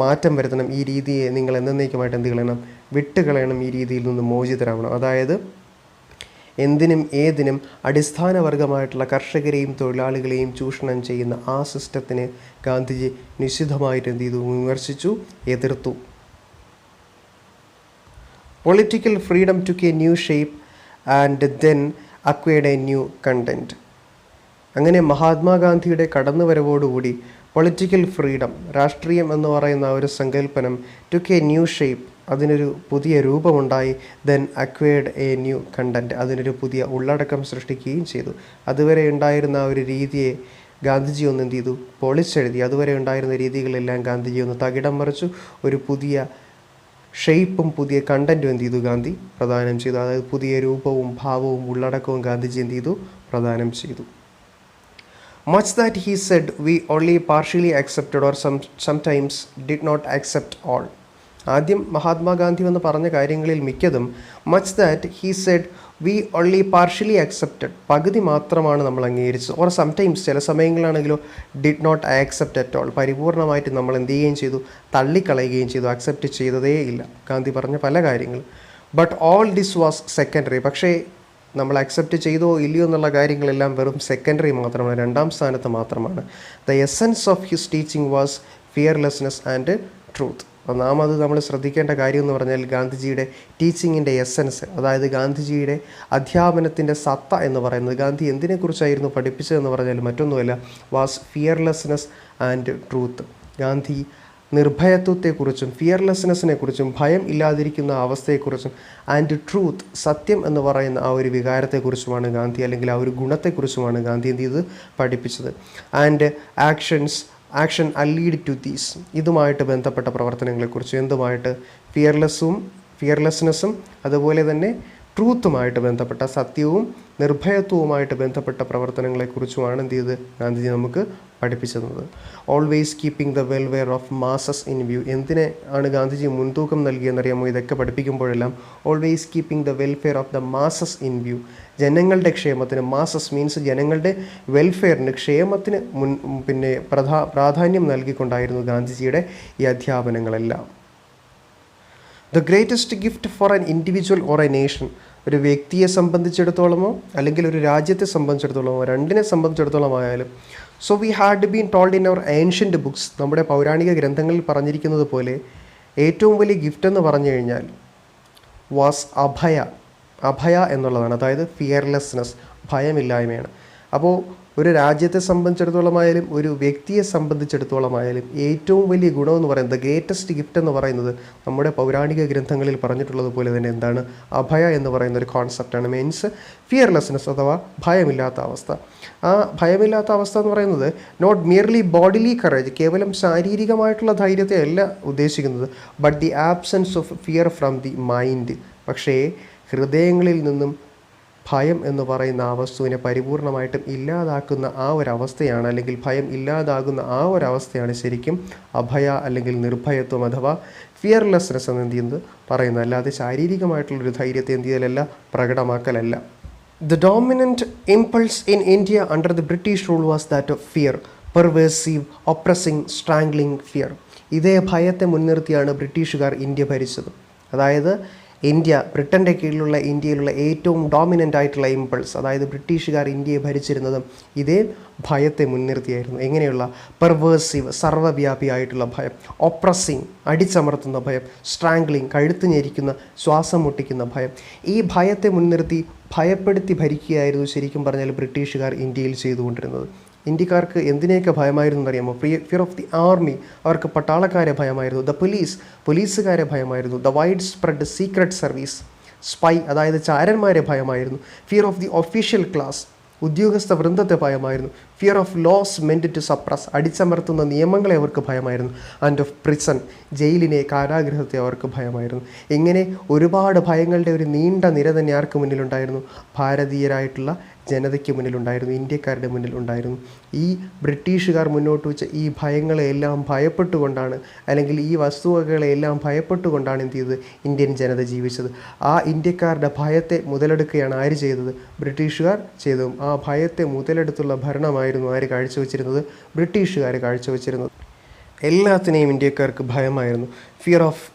മാറ്റം വരുത്തണം. ഈ രീതിയെ നിങ്ങൾ എന്നേക്കുമായിട്ട് എന്ത് കളയണം? വിട്ടുകളയണം. ഈ രീതിയിൽ നിന്ന് മോചിതരാവണം. അതായത് എന്തിനും ഏതിനും അടിസ്ഥാന വർഗമായിട്ടുള്ള കർഷകരെയും തൊഴിലാളികളെയും ചൂഷണം ചെയ്യുന്ന ആ സിസ്റ്റത്തിന് ഗാന്ധിജി നിശിതമായിട്ട് എന്ത് ചെയ്തു? വിമർശിച്ചു, എതിർത്തു. Political freedom took a new shape and then acquired a new content. അങ്ങനെ മഹാത്മാഗാന്ധിയുടെ കടന്നുവരവോടുകൂടി പൊളിറ്റിക്കൽ ഫ്രീഡം, രാഷ്ട്രീയം എന്ന് പറയുന്ന ഒരു സങ്കല്പനം ടുക്ക് എ ന്യൂ ഷേപ്പ്, അതിനൊരു പുതിയ രൂപമുണ്ടായി. Then acquired a new content, അതിനൊരു പുതിയ ഉള്ളടക്കം സൃഷ്ടിക്കുകയും ചെയ്തു. അതുവരെ ഉണ്ടായിരുന്ന ആ ഒരു രീതിയെ ഗാന്ധിജി ഒന്ന് എന്ത് ചെയ്തു? പൊളിച്ചെഴുതി. അതുവരെ ഉണ്ടായിരുന്ന രീതികളെല്ലാം ഗാന്ധിജി ഒന്ന് തകിടം മറിച്ചു. ഒരു പുതിയ ഷേപ്പും പുതിയ കണ്ടൻറ്റും എന്ത് ചെയ്തു? ഗാന്ധി പ്രദാനം ചെയ്തു. അതായത് പുതിയ രൂപവും ഭാവവും ഉള്ളടക്കവും ഗാന്ധിജി എന്ത് ചെയ്തു? പ്രദാനം ചെയ്തു. Much that he said we only partially accepted or sometimes did not accept all. ആദ്യം മഹാത്മാഗാന്ധി എന്ന് പറഞ്ഞ കാര്യങ്ങളിൽ മിക്കതും much that he said we only partially accepted, പകുതി മാത്രമാണ് നമ്മൾ അംഗീകരിച്ചത്. ഓർ സംടൈംസ് ചില സമയങ്ങളാണെങ്കിലോ did not accept at all, പരിപൂർണമായിട്ട് നമ്മൾ എന്ത് ചെയ്യുകയും ചെയ്തു, തള്ളിക്കളയുകയും ചെയ്തു, അക്സെപ്റ്റ് ചെയ്തതേ ഇല്ല ഗാന്ധി പറഞ്ഞ പല കാര്യങ്ങൾ. But all this was secondary, പക്ഷേ നമ്മൾ അക്സെപ്റ്റ് ചെയ്തോ ഇല്ലയോ എന്നുള്ള കാര്യങ്ങളെല്ലാം വെറും സെക്കൻഡറി മാത്രമാണ്, രണ്ടാം സ്ഥാനത്ത് മാത്രമാണ്. The essence of his teaching was fearlessness and truth. ഒന്നാമത് നമ്മൾ ശ്രദ്ധിക്കേണ്ട കാര്യം എന്ന് പറഞ്ഞാൽ ഗാന്ധിജിയുടെ ടീച്ചിങ്ങിൻ്റെ എസൻസ്, അതായത് ഗാന്ധിജിയുടെ അധ്യാപനത്തിൻ്റെ സത്ത എന്ന് പറയുന്നത്, ഗാന്ധി എന്തിനെക്കുറിച്ചായിരുന്നു പഠിപ്പിച്ചതെന്ന് പറഞ്ഞാൽ മറ്റൊന്നുമല്ല, was fearlessness and truth. Gandhi നിർഭയത്വത്തെക്കുറിച്ചും ഫിയർലെസ്നെസ്സിനെക്കുറിച്ചും, ഭയം ഇല്ലാതിരിക്കുന്ന അവസ്ഥയെക്കുറിച്ചും, ആൻഡ് ട്രൂത്ത് സത്യം എന്ന് പറയുന്ന ആ ഒരു വികാരത്തെക്കുറിച്ചുമാണ് ഗാന്ധി, അല്ലെങ്കിൽ ആ ഒരു ഗുണത്തെക്കുറിച്ചുമാണ് ഗാന്ധി എന്ത് ചെയ്ത് പഠിപ്പിച്ചത്. And action allied to these, ഇതുമായിട്ട് ബന്ധപ്പെട്ട പ്രവർത്തനങ്ങളെക്കുറിച്ച്, എന്തുമായിട്ട്, ഫിയർലെസ്നെസ്സും അതുപോലെ തന്നെ ട്രൂത്തുമായിട്ട് ബന്ധപ്പെട്ട, സത്യവും നിർഭയത്വവുമായിട്ട് ബന്ധപ്പെട്ട പ്രവർത്തനങ്ങളെക്കുറിച്ചുമാണ് എന്ത് ചെയ്ത് ഗാന്ധിജി നമുക്ക് പഠിപ്പിച്ചിരുന്നത്. Always keeping the welfare of masses in view. എന്തിനെ ആണ് ഗാന്ധിജി മുൻതൂക്കം നൽകിയെന്നറിയാമോ ഇതൊക്കെ പഠിപ്പിക്കുമ്പോഴെല്ലാം? Always keeping the welfare of the masses in view, ജനങ്ങളുടെ ക്ഷേമത്തിന്, മാസസ് മീൻസ് ജനങ്ങളുടെ വെൽഫെയറിന്, ക്ഷേമത്തിന് പ്രാധാന്യം നൽകിക്കൊണ്ടായിരുന്നു ഗാന്ധിജിയുടെ ഈ അധ്യാപനങ്ങളെല്ലാം. The greatest gift for an individual or a nation, ഒരു വ്യക്തിയെ സംബന്ധിച്ചിടത്തോളമോ അല്ലെങ്കിൽ ഒരു രാജ്യത്തെ സംബന്ധിച്ചിടത്തോളമോ, രണ്ടിനെ സംബന്ധിച്ചിടത്തോളമായാലും, so we had been told in our ancient books, നമ്മുടെ പൗരാണിക ഗ്രന്ഥങ്ങളിൽ പറഞ്ഞിരിക്കുന്നത് പോലെ ഏറ്റവും വലിയ ഗിഫ്റ്റ് എന്ന് പറഞ്ഞു കഴിഞ്ഞാൽ വാസ് അഭയ എന്നുള്ളതാണ്, അതായത് ഫിയർലെസ്നെസ്, ഭയമില്ലായ്മയാണ്. അപ്പോൾ ഒരു രാജ്യത്തെ സംബന്ധിച്ചിടത്തോളമായാലും ഒരു വ്യക്തിയെ സംബന്ധിച്ചിടത്തോളമായാലും ഏറ്റവും വലിയ ഗുണമെന്ന് പറയുന്നത്, ദ ഗ്രേറ്റസ്റ്റ് ഗിഫ്റ്റ് എന്ന് പറയുന്നത് നമ്മുടെ പൗരാണിക ഗ്രന്ഥങ്ങളിൽ പറഞ്ഞിട്ടുള്ളത് പോലെ തന്നെ എന്താണ്, അഭയ എന്ന് പറയുന്ന ഒരു കോൺസെപ്റ്റാണ്. മീൻസ് ഫിയർലെസ്നെസ് അഥവാ ഭയമില്ലാത്ത അവസ്ഥ. ആ ഭയമില്ലാത്ത അവസ്ഥ എന്ന് പറയുന്നത് നോട്ട് മിയർലി ബോഡിലി കറേജ്, കേവലം ശാരീരികമായിട്ടുള്ള ധൈര്യത്തെ അല്ല ഉദ്ദേശിക്കുന്നത്, but the absence of fear from the mind. പക്ഷേ ഹൃദയങ്ങളിൽ നിന്നും ഭയം എന്ന് പറയുന്ന ആ വസ്തുവിനെ പരിപൂർണമായിട്ടും ഇല്ലാതാക്കുന്ന ആ ഒരവസ്ഥയാണ്, അല്ലെങ്കിൽ ഭയം ഇല്ലാതാകുന്ന ആ ഒരവസ്ഥയാണ് ശരിക്കും അഭയ അല്ലെങ്കിൽ നിർഭയത്വം അഥവാ ഫിയർലെസ്നെസ് എന്ന് എന്ത് ചെയ്യുന്നത് പറയുന്നത്. അല്ലാതെ ശാരീരികമായിട്ടുള്ളൊരു ധൈര്യത്തെ എന്ത് ചെയ്യലല്ല, പ്രകടമാക്കലല്ല. The dominant impulse in India under the British rule was that of fear, pervasive, oppressing, strangling fear. ഇതേ ഭയത്തെ മുൻനിർത്തിയാണ് ബ്രിട്ടീഷുകാർ ഇന്ത്യ ഭരിച്ചത്. അതായത് ബ്രിട്ടൻ്റെ കീഴിലുള്ള ഇന്ത്യയിലുള്ള ഏറ്റവും ഡോമിനൻ്റ് ആയിട്ടുള്ള ഇമ്പൾസ്, അതായത് ബ്രിട്ടീഷുകാർ ഇന്ത്യയെ ഭരിച്ചിരുന്നതും ഇതേ ഭയത്തെ മുൻനിർത്തിയായിരുന്നു. എങ്ങനെയുള്ള പെർവേഴ്സീവ്, സർവ്വവ്യാപിയായിട്ടുള്ള ഭയം, ഒപ്രസിങ്, അടിച്ചമർത്തുന്ന ഭയം, സ്ട്രാംഗ്ലിങ്, കഴുത്ത് ഞെരിക്കുന്ന, ശ്വാസം മുട്ടിക്കുന്ന ഭയം. ഈ ഭയത്തെ മുൻനിർത്തി ഭയപ്പെടുത്തി ഭരിക്കുകയായിരുന്നു ശരിക്കും പറഞ്ഞാൽ ബ്രിട്ടീഷുകാർ ഇന്ത്യയിൽ ചെയ്തുകൊണ്ടിരുന്നത്. ഇന്ത്യക്കാർക്ക് എന്തിനെയൊക്കെ ഭയമായിരുന്നു എന്നറിയാമോ? ഫിയർ ഓഫ് ദി ആർമി, അവർക്ക് പട്ടാളക്കാരെ ഭയമായിരുന്നു. ദ പോലീസുകാരെ ഭയമായിരുന്നു. The widespread secret service, spy അതായത് ചാരന്മാരെ ഭയമായിരുന്നു. Fear of the official class, ഉദ്യോഗസ്ഥ വൃന്ദത്തെ ഭയമായിരുന്നു. Fear of laws meant to suppress, അടിച്ചമർത്തുന്ന നിയമങ്ങളെ അവർക്ക് ഭയമായിരുന്നു. ആൻഡ് ഓഫ് പ്രിസൺ, ജയിലിനെ, കാരാഗൃഹത്തെ അവർക്ക് ഭയമായിരുന്നു. ഇങ്ങനെ ഒരുപാട് ഭയങ്ങളുടെ ഒരു നീണ്ട നിര തന്നെ ആർക്ക് മുന്നിലുണ്ടായിരുന്നു? ഭാരതീയരായിട്ടുള്ള ജനതയ്ക്ക് മുന്നിലുണ്ടായിരുന്നു, ഇന്ത്യക്കാരുടെ മുന്നിൽ ഉണ്ടായിരുന്നു. ഈ ബ്രിട്ടീഷുകാർ മുന്നോട്ട് വെച്ച ഈ ഭയങ്ങളെയെല്ലാം ഭയപ്പെട്ടുകൊണ്ടാണ്, അല്ലെങ്കിൽ ഈ വസ്തുവകകളെയെല്ലാം ഭയപ്പെട്ടുകൊണ്ടാണ് എന്ത് ചെയ്തത്? ഇന്ത്യൻ ജനത ജീവിച്ചത്. ആ ഇന്ത്യക്കാരുടെ ഭയത്തെ മുതലെടുക്കുകയാണ് ആര് ചെയ്തത്? ബ്രിട്ടീഷുകാർ ചെയ്തതും. ആ ഭയത്തെ മുതലെടുത്തുള്ള ഭരണമായിരുന്നു ആര് കാഴ്ചവെച്ചിരുന്നത്? ബ്രിട്ടീഷുകാർ കാഴ്ചവെച്ചിരുന്നത്. എല്ലാത്തിനെയും ഇന്ത്യക്കാർക്ക് ഭയമായിരുന്നു. Fear of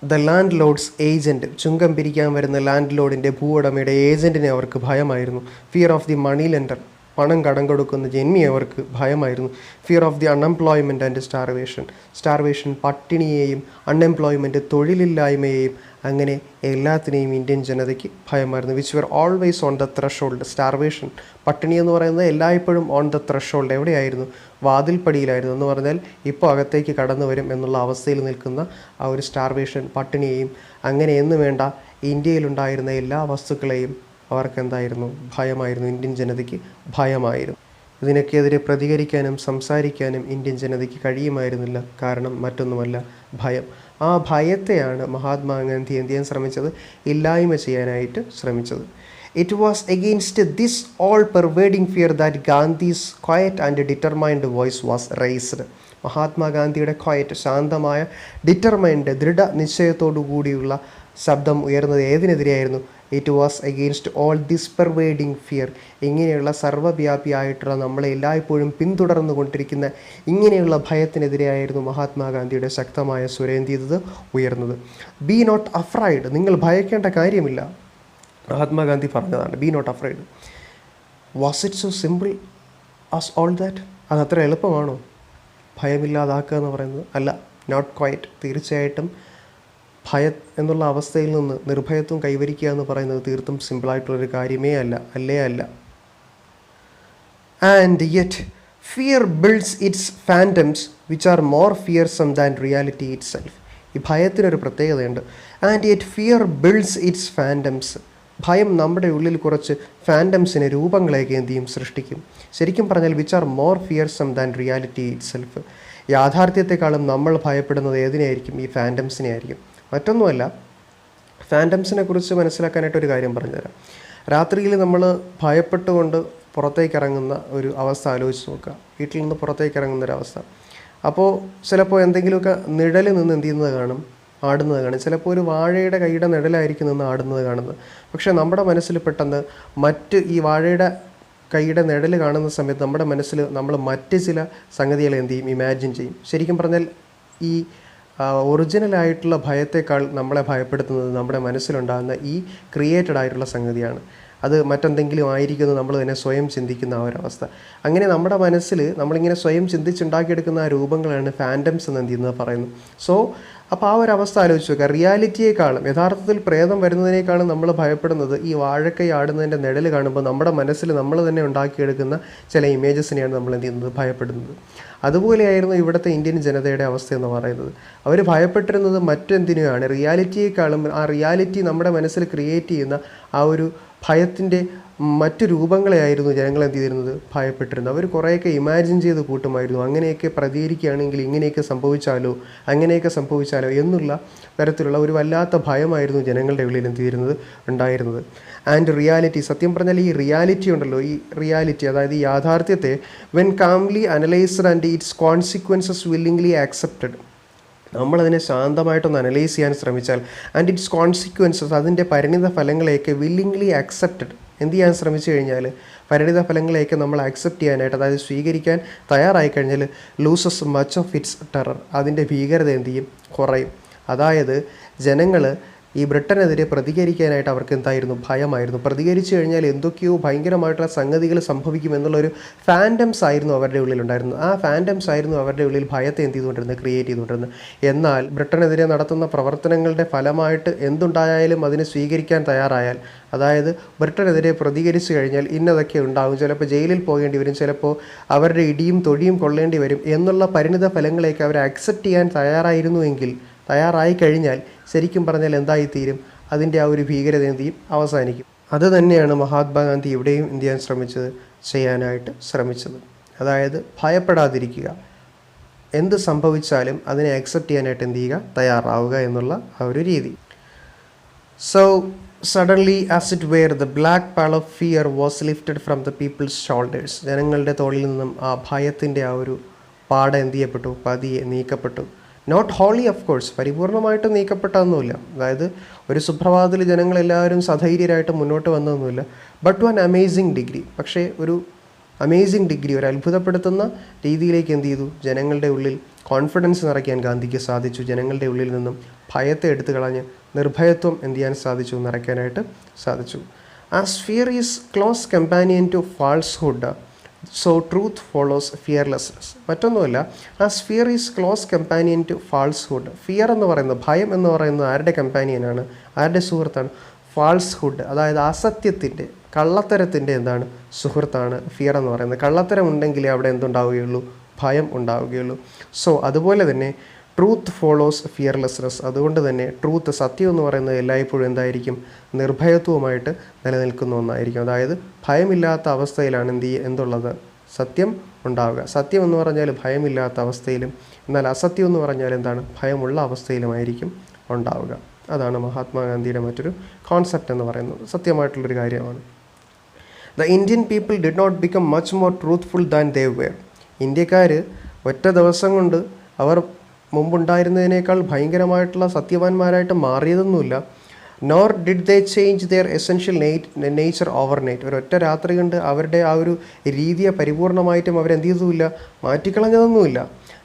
the landlord's agent, ചുങ്കം പിരിക്കാൻ വരുന്ന ലാൻഡ് ലോഡിൻ്റെ, ഭൂവുടമയുടെ ഏജൻറ്റിനെ അവർക്ക് ഭയമായിരുന്നു. Fear of the money lender, പണം കടം കൊടുക്കുന്ന ജന്മി അവർക്ക് ഭയമായിരുന്നു. Fear of the unemployment and starvation, പട്ടിണിയെയും അൺഎംപ്ലോയ്മെൻറ്റ്, തൊഴിലില്ലായ്മയെയും, അങ്ങനെ എല്ലാത്തിനെയും ഇന്ത്യൻ ജനതയ്ക്ക് ഭയമായിരുന്നു. Which were always on the threshold. Starvation, പട്ടിണി എന്ന് പറയുന്നത് എല്ലായ്പ്പോഴും ഓൺ ദ ത്രഷോൾഡ്, എവിടെയായിരുന്നു? വാതിൽപ്പടിയിലായിരുന്നു. എന്ന് പറഞ്ഞാൽ ഇപ്പോൾ അകത്തേക്ക് കടന്നു വരും എന്നുള്ള അവസ്ഥയിൽ നിൽക്കുന്ന ആ ഒരു സ്റ്റാർവേഷൻ, പട്ടിണിയെയും, അങ്ങനെ എന്ന് വേണ്ട ഇന്ത്യയിലുണ്ടായിരുന്ന എല്ലാ വസ്തുക്കളെയും അവർക്ക് എന്തായിരുന്നു? ഭയമായിരുന്നു. ഇന്ത്യൻ ജനതയ്ക്ക് ഭയമായിരുന്നു. ഇതിനൊക്കെതിരെ പ്രതികരിക്കാനും സംസാരിക്കാനും ഇന്ത്യൻ ജനതയ്ക്ക് കഴിയുമായിരുന്നില്ല. കാരണം മറ്റൊന്നുമല്ല, ഭയം. ആ ഭയത്തെയാണ് മഹാത്മാഗാന്ധി എന്ത് ചെയ്യാൻ ശ്രമിച്ചത്? ഇല്ലായ്മ ചെയ്യാനായിട്ട് ശ്രമിച്ചത്. It was against this all pervading fear that Gandhi's quiet and determined voice was raised. മഹാത്മാഗാന്ധിയുടെ ക്വയറ്റ്, ശാന്തമായ, ഡിറ്റർമൈൻഡ്, ദൃഢനിശ്ചയത്തോടു കൂടിയുള്ള ശബ്ദം ഉയർന്നത് ഏതിനെതിരെയായിരുന്നു? It was against all this pervading fear. ഇങ്ങനെയുള്ള സർവ്വവ്യാപിയായിട്ടുള്ള നമ്മളെ എല്ലായ്പ്പോഴും പിന്തുടർന്നു കൊണ്ടിരിക്കുന്ന ഇങ്ങനെയുള്ള ഭയത്തിനെതിരെയായിരുന്നു മഹാത്മാഗാന്ധിയുടെ ശക്തമായ സ്വരേന്തിയത് ഉയർന്നത്. ബി നോട്ട് അഫ്രൈഡ്, നിങ്ങൾ ഭയക്കേണ്ട കാര്യമില്ല, മഹാത്മാഗാന്ധി പറഞ്ഞതാണ്. B not afraid. Was it so simple as all that? അതത്ര എളുപ്പമാണോ ഭയമില്ലാതാക്കുക എന്ന് പറയുന്നത്? അല്ല, നോട്ട് ക്വൈറ്റ്. തീർച്ചയായിട്ടും ഭയം എന്നുള്ള അവസ്ഥയിൽ നിന്ന് നിർഭയത്വം കൈവരിക്കുക എന്ന് പറയുന്നത് തീർത്തും സിമ്പിളായിട്ടുള്ളൊരു കാര്യമേ അല്ല, അല്ല. And yet fear builds its phantoms which are more fearsome than reality itself. ഈ ഭയത്തിനൊരു പ്രത്യേകതയുണ്ട്. And yet fear builds its phantoms. ഭയം നമ്മുടെ ഉള്ളിൽ കുറച്ച് ഫാൻറ്റംസിനെ, രൂപങ്ങളെയൊക്കെ എന്ത് ചെയ്യും? സൃഷ്ടിക്കും. ശരിക്കും പറഞ്ഞാൽ which are more fearsome than reality itself. യാഥാർത്ഥ്യത്തെക്കാളും നമ്മൾ ഭയപ്പെടുന്നത് ഏതിനെയായിരിക്കും? ഈ ഫാൻറ്റംസിനെ ആയിരിക്കും. മറ്റൊന്നുമല്ല, ഫാൻറ്റംസിനെ കുറിച്ച് മനസ്സിലാക്കാനായിട്ടൊരു കാര്യം പറഞ്ഞുതരാം. രാത്രിയിൽ നമ്മൾ ഭയപ്പെട്ടുകൊണ്ട് പുറത്തേക്ക് ഇറങ്ങുന്ന ഒരു അവസ്ഥ ആലോചിച്ച് നോക്കുക. വീട്ടിൽ നിന്ന് പുറത്തേക്ക് ഇറങ്ങുന്നൊരവസ്ഥ. അപ്പോൾ ചിലപ്പോൾ എന്തെങ്കിലുമൊക്കെ നിഴലിൽ നിന്ന് എന്ത് ചെയ്യുന്നത് കാണും? ആടുന്നത് കാണും. ചിലപ്പോൾ ഒരു വാഴയുടെ കൈയുടെ നിഴലായിരിക്കും നിന്ന് ആടുന്നത് കാണുന്നത്. പക്ഷേ നമ്മുടെ മനസ്സിൽ പെട്ടെന്ന് ഈ വാഴയുടെ കൈയുടെ നിഴൽ കാണുന്ന സമയത്ത് നമ്മുടെ മനസ്സിൽ നമ്മൾ മറ്റ് ചില സംഗതികൾ എന്ത് ചെയ്യും? ഇമാജിൻ ചെയ്യും. ശരിക്കും പറഞ്ഞാൽ ഈ ഒറിജിനലായിട്ടുള്ള ഭയത്തേക്കാൾ നമ്മളെ ഭയപ്പെടുത്തുന്നത് നമ്മുടെ മനസ്സിലുണ്ടാകുന്ന ഈ ക്രിയേറ്റഡ് ആയിട്ടുള്ള സംഗതിയാണ്. അത് മറ്റെന്തെങ്കിലും ആയിരിക്കുന്നത് നമ്മൾ തന്നെ സ്വയം ചിന്തിക്കുന്ന ആ ഒരവസ്ഥ. അങ്ങനെ നമ്മുടെ മനസ്സിൽ നമ്മളിങ്ങനെ സ്വയം ചിന്തിച്ചുണ്ടാക്കിയെടുക്കുന്ന ആ രൂപങ്ങളാണ് ഫാൻറ്റംസ് എന്ന് എന്ത് ചെയ്യുന്നത് പറയുന്നത്. അപ്പോൾ ആ ഒരു അവസ്ഥ ആലോചിച്ച് നോക്കുക. റിയാലിറ്റിയെക്കാളും, യഥാർത്ഥത്തിൽ പ്രേതം വരുന്നതിനേക്കാളും നമ്മൾ ഭയപ്പെടുന്നത് ഈ വാഴക്കൈ ആടുന്നതിൻ്റെ നിഴൽ കാണുമ്പോൾ നമ്മുടെ മനസ്സിൽ നമ്മൾ തന്നെ ഉണ്ടാക്കിയെടുക്കുന്ന ചില ഇമേജസിനെയാണ് നമ്മൾ എന്ത് ചെയ്യുന്നത്? ഭയപ്പെടുന്നത്. അതുപോലെയായിരുന്നു ഇവിടുത്തെ ഇന്ത്യൻ ജനതയുടെ അവസ്ഥ എന്ന് പറയുന്നത്. അവർ ഭയപ്പെട്ടിരുന്നത് മറ്റെന്തിനെയാണ്? റിയാലിറ്റിയെക്കാളും ആ റിയാലിറ്റി നമ്മുടെ മനസ്സിൽ ക്രിയേറ്റ് ചെയ്യുന്ന ആ ഒരു ഭയത്തിൻ്റെ മറ്റു രൂപങ്ങളെയായിരുന്നു ജനങ്ങൾ എന്ത് ചെയ്തിരുന്നത്? ഭയപ്പെട്ടിരുന്നത്. അവർ കുറേയൊക്കെ ഇമാജിൻ ചെയ്ത് കൂട്ടുമായിരുന്നു. അങ്ങനെയൊക്കെ പ്രതികരിക്കുകയാണെങ്കിൽ ഇങ്ങനെയൊക്കെ സംഭവിച്ചാലോ എന്നുള്ള തരത്തിലുള്ള ഒരു വല്ലാത്ത ഭയമായിരുന്നു ജനങ്ങളുടെ ഉള്ളിൽ എന്ത് ചെയ്തിരുന്നത്? ഉണ്ടായിരുന്നത്. ആൻഡ് റിയാലിറ്റി, സത്യം പറഞ്ഞാൽ ഈ റിയാലിറ്റി ഉണ്ടല്ലോ, ഈ റിയാലിറ്റി അതായത് ഈ യാഥാർത്ഥ്യത്തെ when calmly analysed and it's consequences willingly accepted, നമ്മളതിനെ ശാന്തമായിട്ടൊന്ന് അനലൈസ് ചെയ്യാൻ ശ്രമിച്ചാൽ, ആൻഡ് ഇറ്റ്സ് കോൺസിക്വൻസസ്, അതിൻ്റെ പരിണിത ഫലങ്ങളെയൊക്കെ വില്ലിംഗ്ലി ആക്സെപ്റ്റഡ്, എന്ത് ചെയ്യാൻ ശ്രമിച്ചു കഴിഞ്ഞാൽ, പരിണിത ഫലങ്ങളെയൊക്കെ നമ്മൾ ആക്സെപ്റ്റ് ചെയ്യാനായിട്ട്, അതായത് സ്വീകരിക്കാൻ തയ്യാറായി കഴിഞ്ഞാൽ, loses much of its terror, അതിൻ്റെ ഭീകരത എന്ത് ചെയ്യും? കുറയും. അതായത് ജനങ്ങൾ ഈ ബ്രിട്ടനെതിരെ പ്രതികരിക്കാനായിട്ട് അവർക്ക് എന്തായിരുന്നു? ഭയമായിരുന്നു. പ്രതികരിച്ചു കഴിഞ്ഞാൽ എന്തൊക്കെയോ ഭയങ്കരമായിട്ടുള്ള സംഗതികൾ സംഭവിക്കുമെന്നുള്ളൊരു ഫാൻറ്റംസ് ആയിരുന്നു അവരുടെ ഉള്ളിലുണ്ടായിരുന്നത്. ആ ഫാൻറ്റംസ് ആയിരുന്നു അവരുടെ ഉള്ളിൽ ഭയത്തെ എന്ത് ചെയ്തുകൊണ്ടിരുന്നത്? ക്രിയേറ്റ് ചെയ്തുകൊണ്ടിരുന്നത്. എന്നാൽ ബ്രിട്ടനെതിരെ നടത്തുന്ന പ്രവർത്തനങ്ങളുടെ ഫലമായിട്ട് എന്തുണ്ടായാലും അതിനെ സ്വീകരിക്കാൻ തയ്യാറായാൽ, അതായത് ബ്രിട്ടനെതിരെ പ്രതികരിച്ചു കഴിഞ്ഞാൽ ഇന്നതൊക്കെ ഉണ്ടാകും, ചിലപ്പോൾ ജയിലിൽ പോകേണ്ടി വരും, ചിലപ്പോൾ അവരുടെ ഇടിയും തൊടിയും കൊള്ളേണ്ടി വരും എന്നുള്ള പരിണിത ഫലങ്ങളെയൊക്കെ അവർ ആക്സെപ്റ്റ് ചെയ്യാൻ തയ്യാറായി കഴിഞ്ഞാൽ ശരിക്കും പറഞ്ഞാൽ എന്തായിത്തീരും? അതിൻ്റെ ആ ഒരു ഭീകരത എന്ത് ചെയ്യും? അവസാനിക്കും. അത് തന്നെയാണ് മഹാത്മാഗാന്ധി ഇവിടെയും എന്ത് ചെയ്യാനായിട്ട് ശ്രമിച്ചത്. അതായത് ഭയപ്പെടാതിരിക്കുക, എന്ത് സംഭവിച്ചാലും അതിനെ ആക്സെപ്റ്റ് ചെയ്യാനായിട്ട് എന്ത് ചെയ്യുക? തയ്യാറാവുക എന്നുള്ള ആ ഒരു രീതി. So suddenly as it were the black pall of fear was lifted from the people's shoulders. ജനങ്ങളുടെ തോളിൽ നിന്നും ആ ഭയത്തിൻ്റെ ആ ഒരു പാട എന്ത് ചെയ്യപ്പെട്ടു? പതിയെ നീക്കപ്പെട്ടു. നോട്ട് ഹോളി ഓഫ് കോഴ്സ്, പരിപൂർണമായിട്ട് നീക്കപ്പെട്ടതൊന്നുമില്ല. അതായത് ഒരു സുപ്രഭാതത്തിൽ ജനങ്ങളെല്ലാവരും സധൈര്യരായിട്ട് മുന്നോട്ട് വന്നതൊന്നുമില്ല. But to an amazing degree, പക്ഷേ ഒരു അമേസിങ് ഡിഗ്രി, ഒരു അത്ഭുതപ്പെടുത്തുന്ന രീതിയിലേക്ക് എന്ത് ചെയ്തു? ജനങ്ങളുടെ ഉള്ളിൽ കോൺഫിഡൻസ് നിറയ്ക്കാൻ ഗാന്ധിക്ക് സാധിച്ചു. ജനങ്ങളുടെ ഉള്ളിൽ നിന്നും ഭയത്തെ എടുത്തു കളഞ്ഞ് നിർഭയത്വം എന്ത് ചെയ്യാൻ സാധിച്ചു? നിറയ്ക്കാനായിട്ട് സാധിച്ചു. As fear is close companion to falsehood, so truth follows fearlessness. മറ്റൊന്നുമല്ല, ആ fear is close companion to falsehood. Fear എന്ന് പറയുന്നത്, ഭയം എന്ന് പറയുന്നത് ആരുടെ കമ്പാനിയനാണ്? ആരുടെ സുഹൃത്താണ്? ഫാൾസ്ഹുഡ്, അതായത് അസത്യത്തിൻ്റെ, കള്ളത്തരത്തിൻ്റെ എന്താണ്? സുഹൃത്താണ് ഫിയർ എന്ന് പറയുന്നത്. കള്ളത്തരം ഉണ്ടെങ്കിലേ അവിടെ എന്തുണ്ടാവുകയുള്ളൂ? ഭയം ഉണ്ടാവുകയുള്ളൂ. സോ അതുപോലെ തന്നെ ട്രൂത്ത് ഫോളോസ് ഫിയർലെസ്നെസ്. അതുകൊണ്ട് തന്നെ ട്രൂത്ത്, സത്യം എന്ന് പറയുന്നത് എല്ലായ്പ്പോഴും എന്തായിരിക്കും? നിർഭയത്വമായിട്ട് നിലനിൽക്കുന്ന ഒന്നായിരിക്കും. അതായത് ഭയമില്ലാത്ത അവസ്ഥയിലാണ് എന്തുള്ളത്? സത്യം ഉണ്ടാവുക. സത്യം എന്ന് പറഞ്ഞാൽ ഭയമില്ലാത്ത അവസ്ഥയിലും, എന്നാൽ അസത്യം എന്ന് പറഞ്ഞാൽ എന്താണ്? ഭയമുള്ള അവസ്ഥയിലുമായിരിക്കും ഉണ്ടാവുക. അതാണ് മഹാത്മാഗാന്ധിയുടെ മറ്റൊരു കോൺസെപ്റ്റ് എന്ന് പറയുന്നത്. സത്യമായിട്ടുള്ളൊരു കാര്യമാണ്. The Indian people did not become much more truthful than they were. ഇന്ത്യക്കാർ ഒറ്റ ദിവസം കൊണ്ട് അവർ മുമ്പുണ്ടായിരുന്നതിനേക്കാൾ ഭയങ്കരമായിട്ടുള്ള സത്യവാന്മാരായിട്ട് മാറിയതൊന്നുമില്ല. Nor did they change their essential nature overnight. ഒരൊറ്റ രാത്രി കൊണ്ട് അവരുടെ ആ ഒരു രീതിയെ പരിപൂർണമായിട്ടും അവരെന്ത് ചെയ്തതുമില്ല, മാറ്റിക്കളഞ്ഞതൊന്നുമില്ല.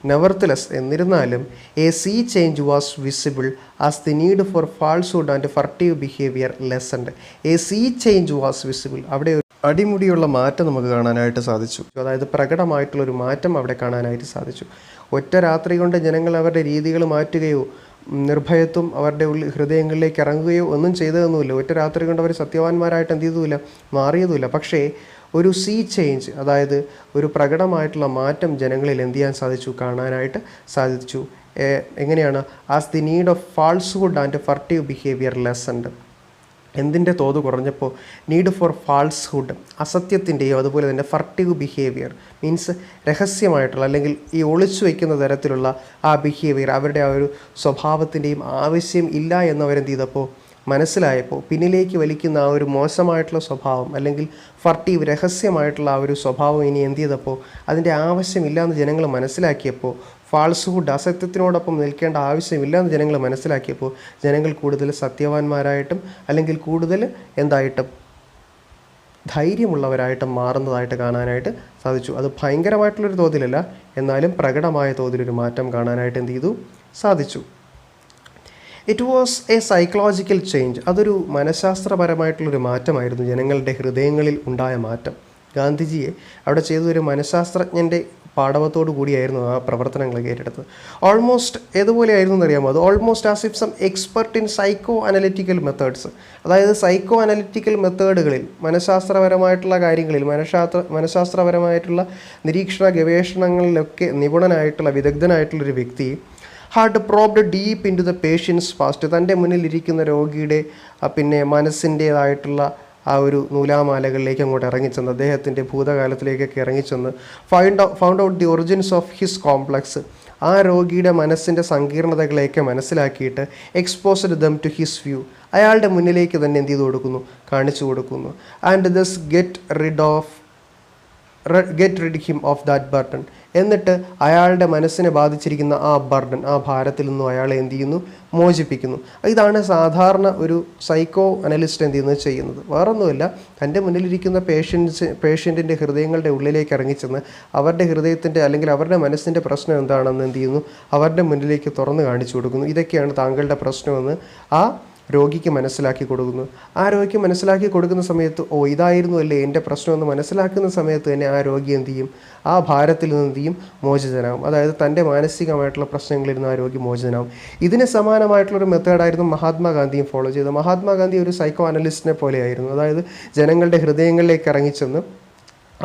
നെവർത്തലെസ്, എന്നിരുന്നാലും a sea change was visible as the need for falsehood and furtive behaviour lessened. A sea change was visible. അവിടെ ഒരു അടിമുടിയുള്ള മാറ്റം നമുക്ക് കാണാനായിട്ട് സാധിച്ചു. അതായത് പ്രകടമായിട്ടുള്ളൊരു മാറ്റം അവിടെ കാണാനായിട്ട് സാധിച്ചു. ഒറ്റ രാത്രി കൊണ്ട് ജനങ്ങൾ അവരുടെ രീതികൾ മാറ്റുകയോ നിർഭയത്വം അവരുടെ ഹൃദയങ്ങളിലേക്ക് ഇറങ്ങുകയോ ഒന്നും ചെയ്തതൊന്നുമില്ല. ഒറ്റ രാത്രി കൊണ്ട് അവർ സത്യവാന്മാരായിട്ട് എന്ത് ചെയ്തുമില്ല, മാറിയതുമില്ല. പക്ഷേ ഒരു സീ ചേഞ്ച്, അതായത് ഒരു പ്രകടമായിട്ടുള്ള മാറ്റം ജനങ്ങളിൽ എന്ത് ചെയ്യാൻ സാധിച്ചു, കാണാനായിട്ട് സാധിച്ചു. എങ്ങനെയാണ്? As the need of falsehood and furtive behaviour lessened. എന്തിൻ്റെ തോത് കുറഞ്ഞപ്പോൾ നീഡ് ഫോർ ഫാൾസ്ഹുഡ്, അസത്യത്തിൻ്റെയോ അതുപോലെ തന്നെ ഫർട്ടീവ് ബിഹേവിയർ മീൻസ് രഹസ്യമായിട്ടുള്ള അല്ലെങ്കിൽ ഈ ഒളിച്ചു വയ്ക്കുന്ന തരത്തിലുള്ള ആ ബിഹേവിയർ, അവരുടെ ആ ഒരു സ്വഭാവത്തിൻ്റെയും ആവശ്യം ഇല്ല എന്നവരെന്ത് ചെയ്തപ്പോൾ മനസ്സിലായപ്പോൾ, പിന്നിലേക്ക് വലിക്കുന്ന ആ ഒരു മോശമായിട്ടുള്ള സ്വഭാവം അല്ലെങ്കിൽ ഫർട്ടീവ് രഹസ്യമായിട്ടുള്ള ആ ഒരു സ്വഭാവം ഇനി എന്ത് ചെയ്തപ്പോൾ അതിൻ്റെ ആവശ്യമില്ല എന്ന് ജനങ്ങൾ മനസ്സിലാക്കിയപ്പോൾ, ഫാൾസ്ഹുഡ് അസത്യത്തിനോടൊപ്പം നിൽക്കേണ്ട ആവശ്യമില്ല എന്ന് ജനങ്ങൾ മനസ്സിലാക്കിയപ്പോൾ ജനങ്ങൾ കൂടുതൽ സത്യവാന്മാരായിട്ടും അല്ലെങ്കിൽ കൂടുതൽ എന്തായിട്ടും ധൈര്യമുള്ളവരായിട്ടും മാറുന്നതായിട്ട് കാണാനായിട്ട് സാധിച്ചു. അത് ഭയങ്കരമായിട്ടുള്ളൊരു തോതിലല്ല, എന്നാലും പ്രകടമായ തോതിലൊരു മാറ്റം കാണാനായിട്ട് എന്ത് ചെയ്തു, സാധിച്ചു. It was A psychological change. അതൊരു മനഃശാസ്ത്രപരമായിട്ടുള്ളൊരു മാറ്റമായിരുന്നു, ജനങ്ങളുടെ ഹൃദയങ്ങളിൽ ഉണ്ടായ മാറ്റം. ഗാന്ധിജിയെ അവിടെ ചെയ്തൊരു മനഃശാസ്ത്രജ്ഞൻ്റെ പാടവത്തോടു കൂടിയായിരുന്നു ആ പ്രവർത്തനങ്ങളൊക്കെ ഏറ്റെടുത്തത്. ഓൾമോസ്റ്റ് ഏതുപോലെയായിരുന്നു എന്നറിയാമോ? അത് almost as if some expert in psycho analytical methods. അതായത് സൈക്കോ അനലിറ്റിക്കൽ മെത്തേഡുകളിൽ, മനഃശാസ്ത്രപരമായിട്ടുള്ള കാര്യങ്ങളിൽ, മനഃശാസ്ത്രപരമായിട്ടുള്ള നിരീക്ഷണ ഗവേഷണങ്ങളിലൊക്കെ നിപുണനായിട്ടുള്ള വിദഗ്ധനായിട്ടുള്ളൊരു വ്യക്തി had probed deep into the patient's past. തൻ്റെ മുന്നിലിരിക്കുന്ന രോഗിയുടെ മനസ്സിൻ്റേതായിട്ടുള്ള ആ ഒരു നൂലാമാലകളിലേക്ക് അങ്ങോട്ട് ഇറങ്ങിച്ചെന്ന്, അദ്ദേഹത്തിൻ്റെ ഭൂതകാലത്തിലേക്കൊക്കെ ഇറങ്ങിച്ചെന്ന് found out the origins of his complex. ആ രോഗിയുടെ മനസ്സിൻ്റെ സങ്കീർണതകളെയൊക്കെ മനസ്സിലാക്കിയിട്ട് exposed them to his view, അയാളുടെ മുന്നിലേക്ക് തന്നെ എന്ത് ചെയ്ത് കൊടുക്കുന്നു, കാണിച്ചു കൊടുക്കുന്നു. And thus get rid him of that burden. എന്നിട്ട് അയാളുടെ മനസ്സിനെ ബാധിച്ചിരിക്കുന്ന ആ ബർഡൻ, ആ ഭാരത്തിൽ നിന്നും അയാളെ എന്ത് ചെയ്യുന്നു, മോചിപ്പിക്കുന്നു. ഇതാണ് സാധാരണ ഒരു സൈക്കോ അനലിസ്റ്റ് എന്ത് ചെയ്യുന്നത്. വേറൊന്നുമില്ല, തൻ്റെ മുന്നിലിരിക്കുന്ന പേഷ്യൻറ്റിൻ്റെ ഹൃദയങ്ങളുടെ ഉള്ളിലേക്ക് ഇറങ്ങിച്ചെന്ന് അവരുടെ ഹൃദയത്തിൻ്റെ അല്ലെങ്കിൽ അവരുടെ മനസ്സിൻ്റെ പ്രശ്നം എന്താണെന്ന് എന്ത് ചെയ്യുന്നു, അവരുടെ മുന്നിലേക്ക് തുറന്ന് കാണിച്ചു കൊടുക്കുന്നു. ഇതൊക്കെയാണ് താങ്കളുടെ പ്രശ്നമെന്ന് ആ രോഗിക്ക് മനസ്സിലാക്കി കൊടുക്കുന്നു. ആ രോഗിക്ക് മനസ്സിലാക്കി കൊടുക്കുന്ന സമയത്ത് ഇതായിരുന്നു അല്ലേ എൻ്റെ പ്രശ്നമെന്ന് മനസ്സിലാക്കുന്ന സമയത്ത് തന്നെ ആ രോഗി എന്ത് ചെയ്യും, ആ ഭാരത്തിൽ നിന്ന് എന്ത് ചെയ്യും, മോചിതനാകും. അതായത് തൻ്റെ മാനസികമായിട്ടുള്ള പ്രശ്നങ്ങളിൽ നിന്ന് ആ രോഗി മോചിതനാകും. ഇതിന് സമാനമായിട്ടുള്ളൊരു മെത്തേഡായിരുന്നു മഹാത്മാഗാന്ധിയും ഫോളോ ചെയ്തത്. മഹാത്മാഗാന്ധി ഒരു സൈക്കോ അനലിസ്റ്റിനെ പോലെയായിരുന്നു. അതായത് ജനങ്ങളുടെ ഹൃദയങ്ങളിലേക്ക് ഇറങ്ങിച്ചെന്ന്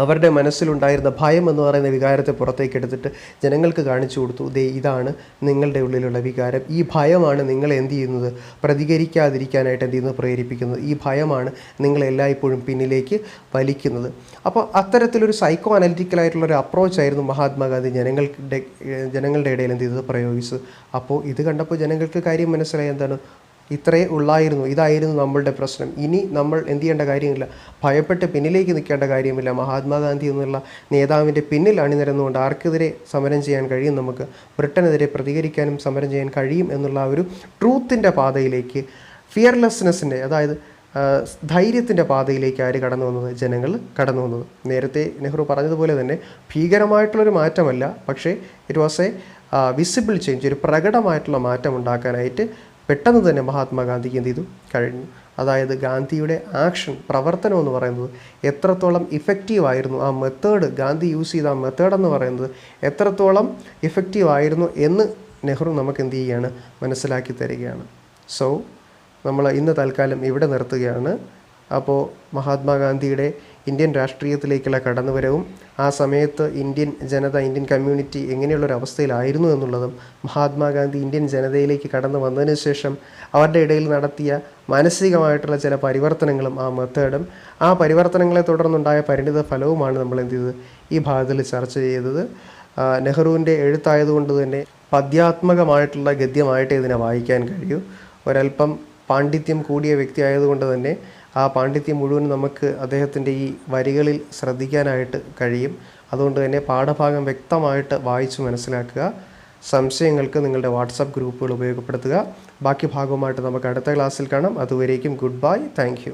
അവരുടെ മനസ്സിലുണ്ടായിരുന്ന ഭയം എന്ന് പറയുന്ന വികാരത്തെ പുറത്തേക്ക് എടുത്തിട്ട് ജനങ്ങൾക്ക് കാണിച്ചു കൊടുത്തു. ഇതാണ് നിങ്ങളുടെ ഉള്ളിലുള്ള വികാരം, ഈ ഭയമാണ് നിങ്ങളെ എന്ത് ചെയ്യുന്നത്, പ്രതികരിക്കാതിരിക്കാനായിട്ട് എന്ത് ചെയ്യുന്നത്, പ്രേരിപ്പിക്കുന്നത്. ഈ ഭയമാണ് നിങ്ങളെല്ലായ്പ്പോഴും പിന്നിലേക്ക് വലിക്കുന്നത്. അപ്പോൾ അത്തരത്തിലൊരു സൈക്കോ അനലിറ്റിക്കലായിട്ടുള്ളൊരു അപ്രോച്ചായിരുന്നു മഹാത്മാഗാന്ധി ജനങ്ങളുടെ ഇടയിൽ എന്ത് ചെയ്തത്, പ്രയോഗിച്ചത്. അപ്പോൾ ഇത് കണ്ടപ്പോൾ ജനങ്ങൾക്ക് കാര്യം മനസ്സിലായി, എന്താണ്, ഇത്രയേ ഉള്ളായിരുന്നു, ഇതായിരുന്നു നമ്മളുടെ പ്രശ്നം. ഇനി നമ്മൾ എന്ത് ചെയ്യേണ്ട കാര്യമില്ല, ഭയപ്പെട്ട് പിന്നിലേക്ക് നിൽക്കേണ്ട കാര്യമില്ല. മഹാത്മാഗാന്ധി എന്നുള്ള നേതാവിൻ്റെ പിന്നിൽ അണിനിരന്നുകൊണ്ട് ആർക്കെതിരെ സമരം ചെയ്യാൻ കഴിയും, നമുക്ക് ബ്രിട്ടനെതിരെ പ്രതികരിക്കാനും സമരം ചെയ്യാൻ കഴിയും എന്നുള്ള ഒരു ട്രൂത്തിൻ്റെ പാതയിലേക്ക്, ഫിയർലെസ്നെസ്സിൻ്റെ, അതായത് ധൈര്യത്തിൻ്റെ പാതയിലേക്ക് ആര് കടന്നു വന്നത്, ജനങ്ങൾ കടന്നു വന്നത്. നേരത്തെ നെഹ്റു പറഞ്ഞതുപോലെ തന്നെ ഭീകരമായിട്ടുള്ളൊരു മാറ്റമല്ല, പക്ഷേ it was A visible change, ഒരു പ്രകടമായിട്ടുള്ള മാറ്റം ഉണ്ടാക്കാനായിട്ട് പെട്ടെന്ന് തന്നെ മഹാത്മാഗാന്ധിക്ക് എന്ത് ചെയ്തു, കഴിഞ്ഞു. അതായത് ഗാന്ധിയുടെ ആക്ഷൻ, പ്രവർത്തനം എന്ന് പറയുന്നത് എത്രത്തോളം ഇഫക്റ്റീവായിരുന്നു, ആ മെത്തേഡ് ഗാന്ധി യൂസ് ചെയ്ത ആ മെത്തേഡ് എന്ന് പറയുന്നത് എത്രത്തോളം ഇഫക്റ്റീവായിരുന്നു എന്ന് നെഹ്റു നമുക്ക് എന്ത് ചെയ്യുകയാണ്, മനസ്സിലാക്കി തരികയാണ്. സോ നമ്മൾ ഇന്ന് തൽക്കാലം ഇവിടെ നിർത്തുകയാണ്. അപ്പോൾ മഹാത്മാഗാന്ധിയുടെ ഇന്ത്യൻ രാഷ്ട്രീയത്തിലേക്കുള്ള കടന്നുവരവും ആ സമയത്ത് ഇന്ത്യൻ ജനത, ഇന്ത്യൻ കമ്മ്യൂണിറ്റി എങ്ങനെയുള്ളൊരവസ്ഥയിലായിരുന്നു എന്നുള്ളതും, മഹാത്മാഗാന്ധി ഇന്ത്യൻ ജനതയിലേക്ക് കടന്നു വന്നതിന് ശേഷം അവരുടെ ഇടയിൽ നടത്തിയ മാനസികമായിട്ടുള്ള ചില പരിവർത്തനങ്ങളും ആ മെത്തേഡും, ആ പരിവർത്തനങ്ങളെ തുടർന്നുണ്ടായ പരിണിത ഫലവുമാണ് നമ്മൾ എന്ത് ചെയ്തത്, ഈ ഭാഗത്തിൽ ചർച്ച ചെയ്തത്. നെഹ്റുവിൻ്റെ എഴുത്തായതുകൊണ്ട് തന്നെ പദ്യാത്മകമായിട്ടുള്ള ഗദ്യമായിട്ട് ഇതിനെ വായിക്കാൻ കഴിയൂ. ഒരല്പം പാണ്ഡിത്യം കൂടിയ വ്യക്തി ആയതുകൊണ്ട് തന്നെ ആ പാണ്ഡിത്യം മുഴുവൻ നമുക്ക് അദ്ദേഹത്തിൻ്റെ ഈ വരികളിൽ ശ്രദ്ധിക്കാനായിട്ട് കഴിയും. അതുകൊണ്ട് തന്നെ പാഠഭാഗം വ്യക്തമായിട്ട് വായിച്ച് മനസ്സിലാക്കുക. സംശയങ്ങൾക്ക് നിങ്ങളുടെ വാട്സപ്പ് ഗ്രൂപ്പുകൾ ഉപയോഗപ്പെടുത്തുക. ബാക്കി ഭാഗവുമായിട്ട് നമുക്ക് അടുത്ത ക്ലാസ്സിൽ കാണാം. അതുവരേക്കും ഗുഡ് ബൈ. Thank you.